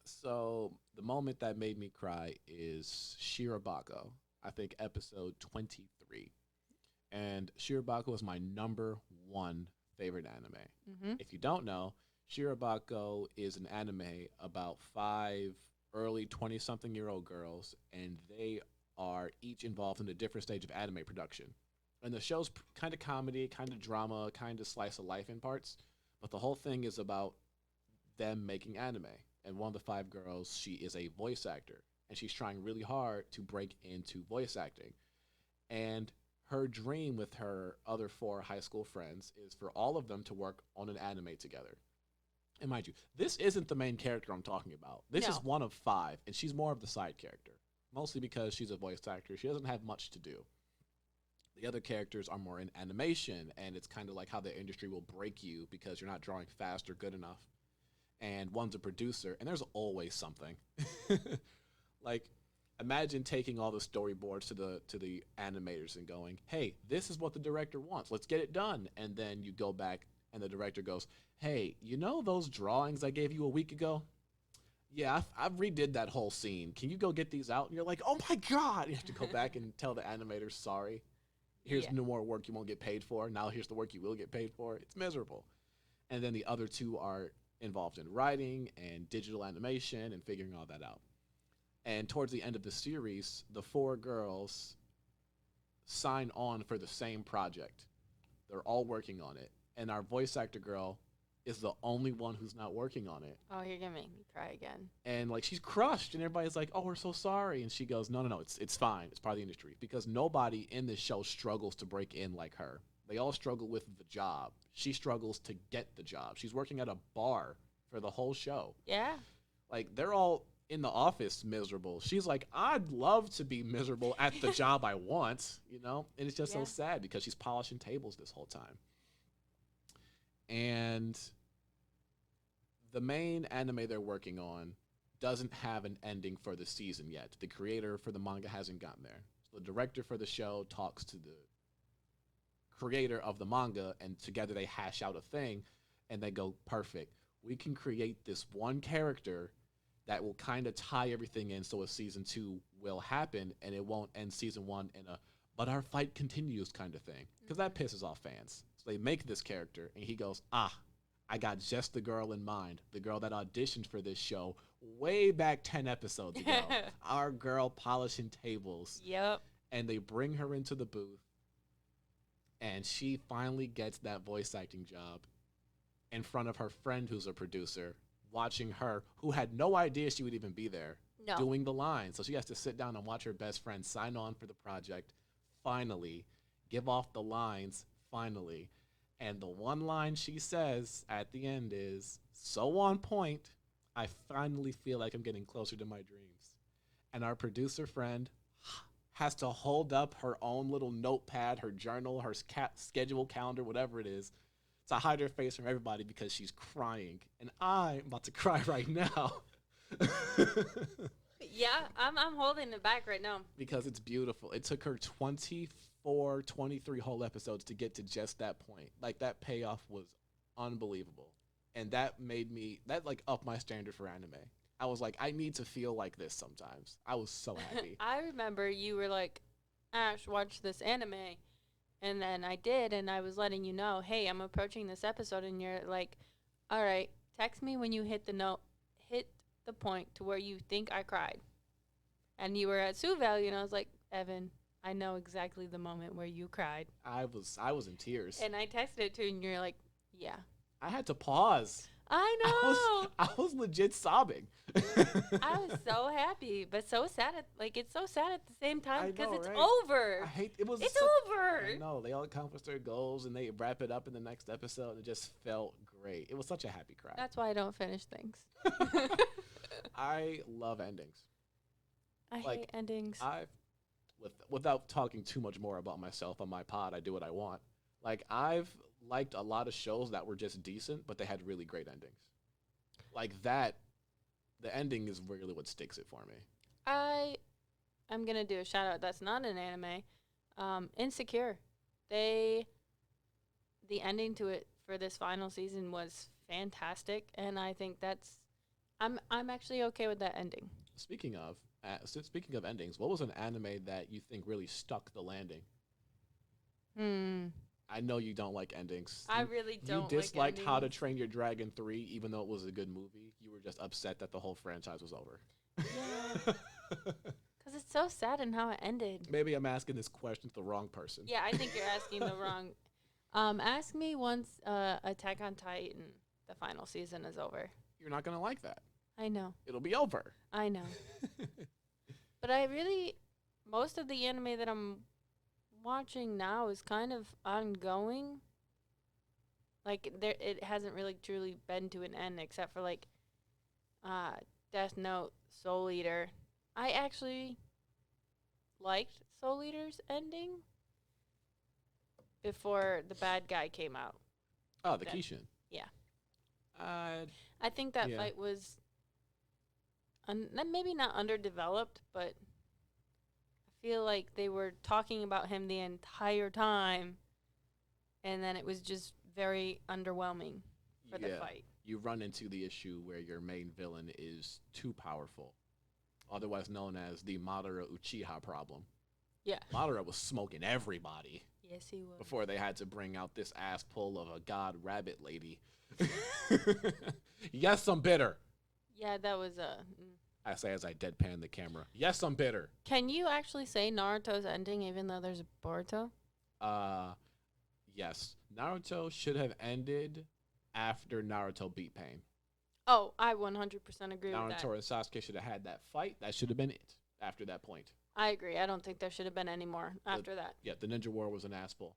So the moment that made me cry is Shirobako. I think episode 23. And Shirobako is my number one favorite anime. Mm-hmm. If you don't know, Shirobako is an anime about five early 20 something year old girls, and they are each involved in a different stage of anime production. And the show's kind of comedy, kind of drama, kind of slice of life in parts, but the whole thing is about them making anime. And one of the five girls, she is a voice actor, and she's trying really hard to break into voice acting. And her dream with her other four high school friends is for all of them to work on an anime together. And mind you, this isn't the main character I'm talking about. This is No. one of five, and she's more of the side character, mostly because she's a voice actor. She doesn't have much to do. The other characters are more in animation, and it's kind of like how the industry will break you because you're not drawing fast or good enough. And one's a producer, and there's always something. Like, imagine taking all the storyboards to the animators and going, "Hey, this is what the director wants. Let's get it done." And then you go back, and the director goes, "Hey, you know those drawings I gave you a week ago? Yeah, I've redid that whole scene. Can you go get these out?" And you're like, "Oh my god!" You have to go back and tell the animators, "Sorry, here's Yeah. no more work you won't get paid for. Now here's the work you will get paid for." It's miserable. And then the other two are involved in writing and digital animation and figuring all that out. And towards the end of the series, the four girls sign on for the same project. They're all working on it. And our voice actor girl is the only one who's not working on it. Oh, you're gonna make me cry again. And like she's crushed and everybody's like, "Oh, we're so sorry." And she goes, "No, no, no, it's fine. It's part of the industry." Because nobody in this show struggles to break in like her. They all struggle with the job. She struggles to get the job. She's working at a bar for the whole show. Yeah. Like they're all in the office miserable. She's like, "I'd love to be miserable at the job I want, you know?" And it's just so Yeah. sad because she's polishing tables this whole time. And the main anime they're working on doesn't have an ending for the season yet. The creator for the manga hasn't gotten there. So the director for the show talks to the creator of the manga, and together they hash out a thing, and they go, "Perfect. We can create this one character that will kind of tie everything in so a season two will happen, and it won't end season one in a but our fight continues kind of thing." Because that pisses off fans. So they make this character, and he goes, "I got just the girl in mind. The girl that auditioned for this show way back 10 episodes ago. Our girl polishing tables." Yep. And they bring her into the booth, and she finally gets that voice acting job in front of her friend who's a producer, watching her, who had no idea she would even be there, No. doing the line. So she has to sit down and watch her best friend sign on for the project, finally, give off the lines, finally. And the one line she says at the end is so on point, "I finally feel like I'm getting closer to my dreams." And our producer friend has to hold up her own little notepad, her journal, her schedule calendar, whatever it is, to hide her face from everybody because she's crying. And I'm about to cry right now. Yeah, I'm holding it back right now. Because it's beautiful. It took her 24, 23 whole episodes to get to just that point. Like, that payoff was unbelievable. And that made me, that like upped my standard for anime. I was like, I need to feel like this sometimes. I was so happy. I remember you were like, "Ash, watch this anime." And then I did, and I was letting you know, "Hey, I'm approaching this episode." And you're like, "All right, text me when you hit the point to where you think I cried." And you were at Sioux Valley, and I was like, "Evan, I know exactly the moment where you cried." I was in tears. And I texted it to you, and you're like, "Yeah, I had to pause. I I know." was I was legit sobbing. I was so happy, but so sad. It's so sad at the same time I because know, it's right? over. I hate it was It's so, over. I know they all accomplish their goals and they wrap it up in the next episode. It just felt great. It was such a happy cry. That's why I don't finish things. I love endings. I Like, hate endings. Without talking too much more about myself on my pod, I do what I want. Like, I've liked a lot of shows that were just decent, but they had really great endings. Like that, the ending is really what sticks it for me. I'm gonna do a shout out. That's not an anime. Insecure. They the ending to it for this final season was fantastic, and I think that's I'm actually okay with that ending. Speaking of endings, what was an anime that you think really stuck the landing? Hmm. I know you don't like endings. I really You don't like disliked How to endings. Train Your Dragon 3, even though it was a good movie. You were just upset that the whole franchise was over. Yeah, because it's so sad in how it ended. Maybe I'm asking this question to the wrong person. Yeah, I think you're asking the wrong. Ask me once Attack on Titan, the final season is over. You're not gonna like that. I know, It'll be over. I know. But I really, most of the anime that I'm watching now is kind of ongoing. Like there, it hasn't really truly been to an end, except for like, uh, Death Note, Soul Eater. I actually liked Soul Eater's ending before the bad guy came out. Oh, the That, Kishin. yeah, Uh, I think that yeah. fight was maybe not underdeveloped, but I feel like they were talking about him the entire time, and then it was just very underwhelming for the Yeah. fight. You run into the issue where your main villain is too powerful, otherwise known as the Madara Uchiha problem. Yeah. Madara was smoking everybody Yes, he was. before they had to bring out this ass pull of a god rabbit lady. Yes, I'm bitter. Yeah, that was a. I say as I deadpan the camera. Yes, I'm bitter. Can you actually say Naruto's ending even though there's a Boruto? Uh, yes. Naruto should have ended after Naruto beat Pain. Oh, I 100% agree with that. Naruto and Sasuke should have had that fight. That should have been it after that point. I agree. I don't think there should have been any more after that. Yeah, the Ninja War was an asspull.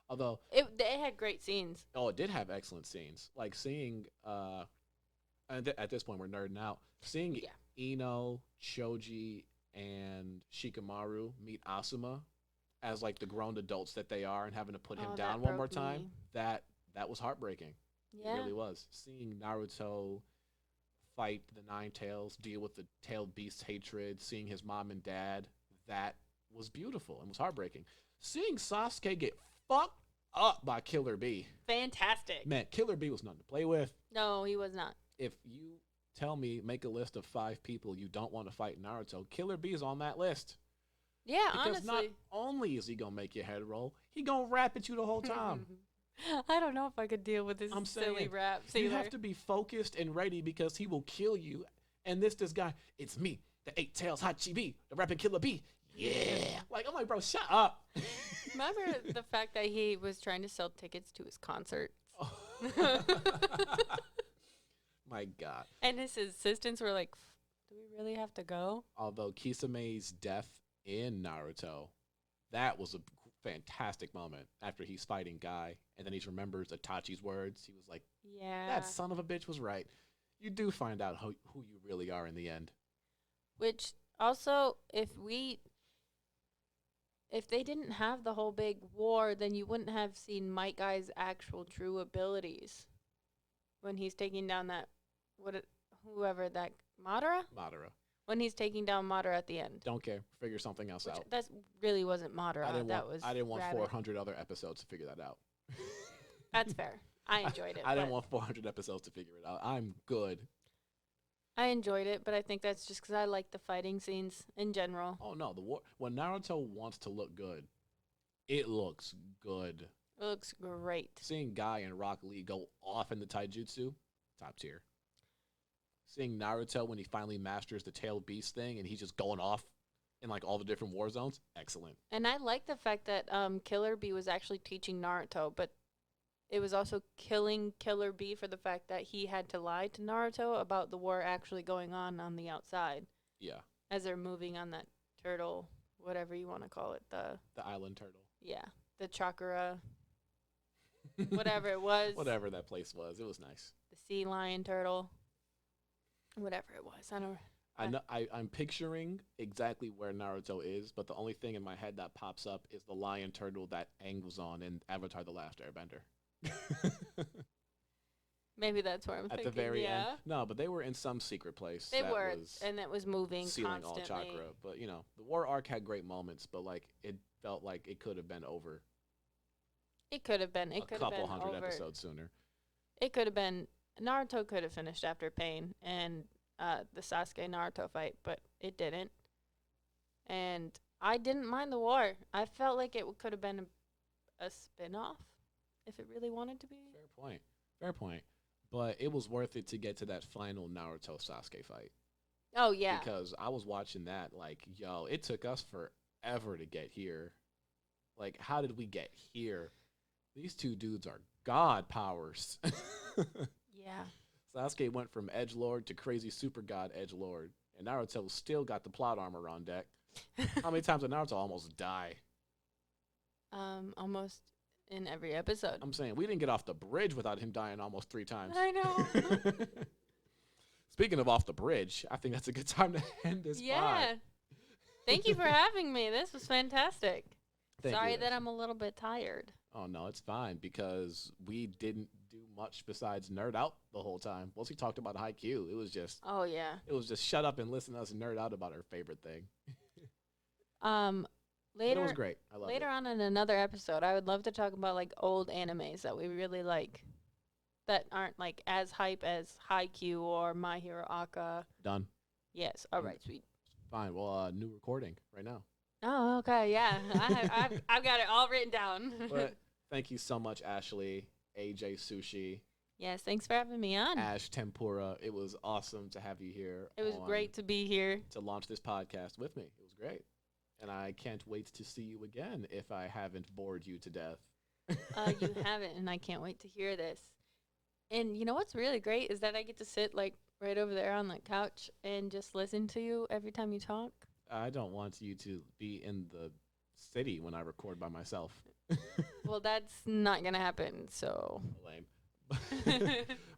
Although, They had great scenes. oh, it did have excellent scenes. Like seeing, and at this point we're nerding out. Seeing Yeah. Ino, Choji, and Shikamaru meet Asuma as like the grown adults that they are, and having to put him Oh, down that one more broke time. me. That was heartbreaking. It Yeah. really was. Seeing Naruto fight the Nine Tails, deal with the tailed beast's hatred, seeing his mom and dad, that was beautiful and was heartbreaking. Seeing Sasuke get fucked up by Killer Bee. Fantastic. Man, Killer Bee was nothing to play with. No, he was not. If you tell me, make a list of 5 people you don't want to fight Naruto, Killer Bee is on that list. Yeah, Because not honestly. only is he gonna make your head roll, he gonna rap at you the whole time. I don't know if I could deal with this I'm silly saying, raps you either. have to be focused and ready because he will kill you. And this guy, it's me, the 8 Tails Hachibi, the rapping Killer Bee. Yeah. Like, I'm like, bro, shut up. Remember the fact that he was trying to sell tickets to his concert? My God. And his assistants were like, do we really have to go? Although Kisame's death in Naruto, that was a fantastic moment after he's fighting Guy, and then he remembers Itachi's words. He was like, Yeah. that son of a bitch was right. You do find out who you really are in the end. Which also, if they didn't have the whole big war, then you wouldn't have seen Might Guy's actual true abilities when he's taking down that whoever that Madara. When he's taking down Madara at the end. Don't care. Figure something else out. That really wasn't Madara. I didn't want Rabbit. 400 other episodes to figure that out. That's fair. I enjoyed it. I didn't want 400 episodes to figure it out. I'm good. I enjoyed it, but I think that's just because I like the fighting scenes in general. Oh no, the war when Naruto wants to look good, it looks good. It looks great. Seeing Guy and Rock Lee go off in the taijutsu, top tier. Seeing Naruto when he finally masters the tailed beast thing and he's just going off in like all the different war zones, excellent. And I like the fact that Killer Bee was actually teaching Naruto, but it was also killing Killer Bee for the fact that he had to lie to Naruto about the war actually going on the outside. Yeah. As they're moving on that turtle, whatever you want to call it, the island turtle. Yeah, the chakra, whatever it was. Whatever that place was, it was nice. The sea lion turtle, whatever it was. I don't. I know. I'm picturing exactly where Naruto is, but the only thing in my head that pops up is the lion turtle that Aang was on in Avatar: The Last Airbender. Maybe that's where I'm thinking. At the very end. No, but they were in some secret place. They were, and it was moving sealing constantly. all chakra. But, you know, the war arc had great moments, but, like, it felt like it could have been over. It could have been. It could have been a couple hundred over. episodes sooner. It could have been Naruto could have finished after Pain and the Sasuke Naruto fight, but it didn't. And I didn't mind the war. I felt like it could have been a spin off if it really wanted to be. Fair point. Fair point. But it was worth it to get to that final Naruto Sasuke fight. Oh, yeah. Because I was watching that, like, yo, it took us forever to get here. Like, how did we get here? These two dudes are god powers. Yeah. Sasuke went from edgelord to crazy super god edgelord, and Naruto still got the plot armor on deck. How many times did Naruto almost die? Almost in every episode. I'm saying we didn't get off the bridge without him dying almost 3 times. I know. Speaking of off the bridge, I think that's a good time to end this Yeah. Thank you for having me. This was fantastic. Thank Sorry you, that Ashley. I'm a little bit tired. Oh, no, it's fine because we didn't do much besides nerd out the whole time. Once we talked about Haikyuu, it was just Oh, yeah. shut up and listen to us nerd out about our favorite thing. But it Later was great. I love later it. on in another episode, I would love to talk about like old animes that we really like that aren't like as hype as Haikyuu or My Hero Aka. Done. Yes. All right, sweet. Fine. Well, new recording right now. Oh, okay. Yeah. I've got it all written down. But thank you so much, Ashley, AJ Sushi, Yes, thanks for having me on. Ash Tempura. It was awesome to have you here. It was great to be here. to launch this podcast with me. It was great. And I can't wait to see you again if I haven't bored you to death. You haven't, and I can't wait to hear this. And you know what's really great is that I get to sit like right over there on the couch and just listen to you every time you talk. I don't want you to be in the city when I record by myself. Well, that's not gonna happen. So. Lame.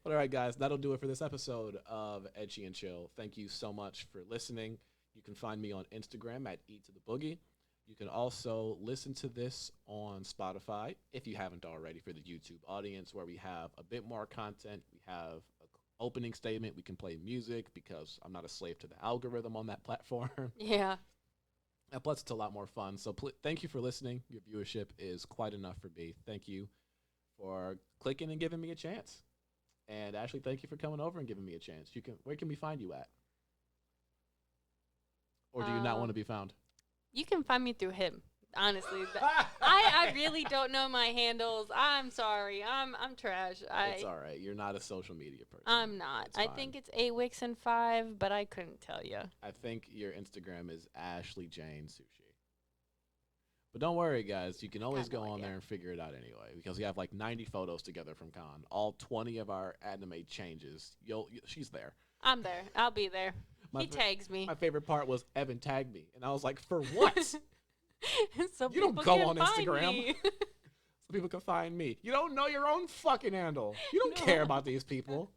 But all right, guys, that'll do it for this episode of Ecchi and Chill. Thank you so much for listening. You can find me on Instagram at E to the Boogie. You can also listen to this on Spotify if you haven't already for the YouTube audience, where we have a bit more content. We have an opening statement. We can play music because I'm not a slave to the algorithm on that platform. Yeah. And plus, it's a lot more fun. So thank you for listening. Your viewership is quite enough for me. Thank you for clicking and giving me a chance. And Ashley, thank you for coming over and giving me a chance. Where can we find you at? Or do you not want to be found? You can find me through him. Honestly, I really don't know my handles. I'm sorry. I'm trash. It's all right. You're not a social media person. I'm not. I think it's 8wixand5, but I couldn't tell you. I think your Instagram is Ashley Jane Sushi. But don't worry, guys. You can always go on there and figure it out anyway, because we have like 90 photos together from con. All 20 of our anime changes. She's there. I'm there. I'll be there. He tags me. My favorite part was Evan tagged me, and I was like, "For what?" So you don't go on Instagram. So people can find me. You don't know your own fucking handle. You don't care about these people.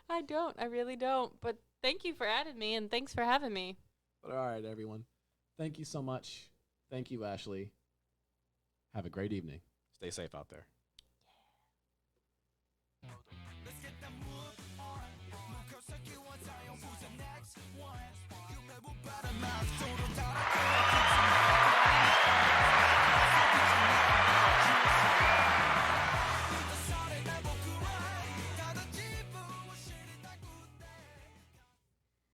I don't. I really don't. But thank you for adding me, and thanks for having me. But all right, everyone. Thank you so much. Thank you, Ashley. Have a great evening. Stay safe out there. Yeah.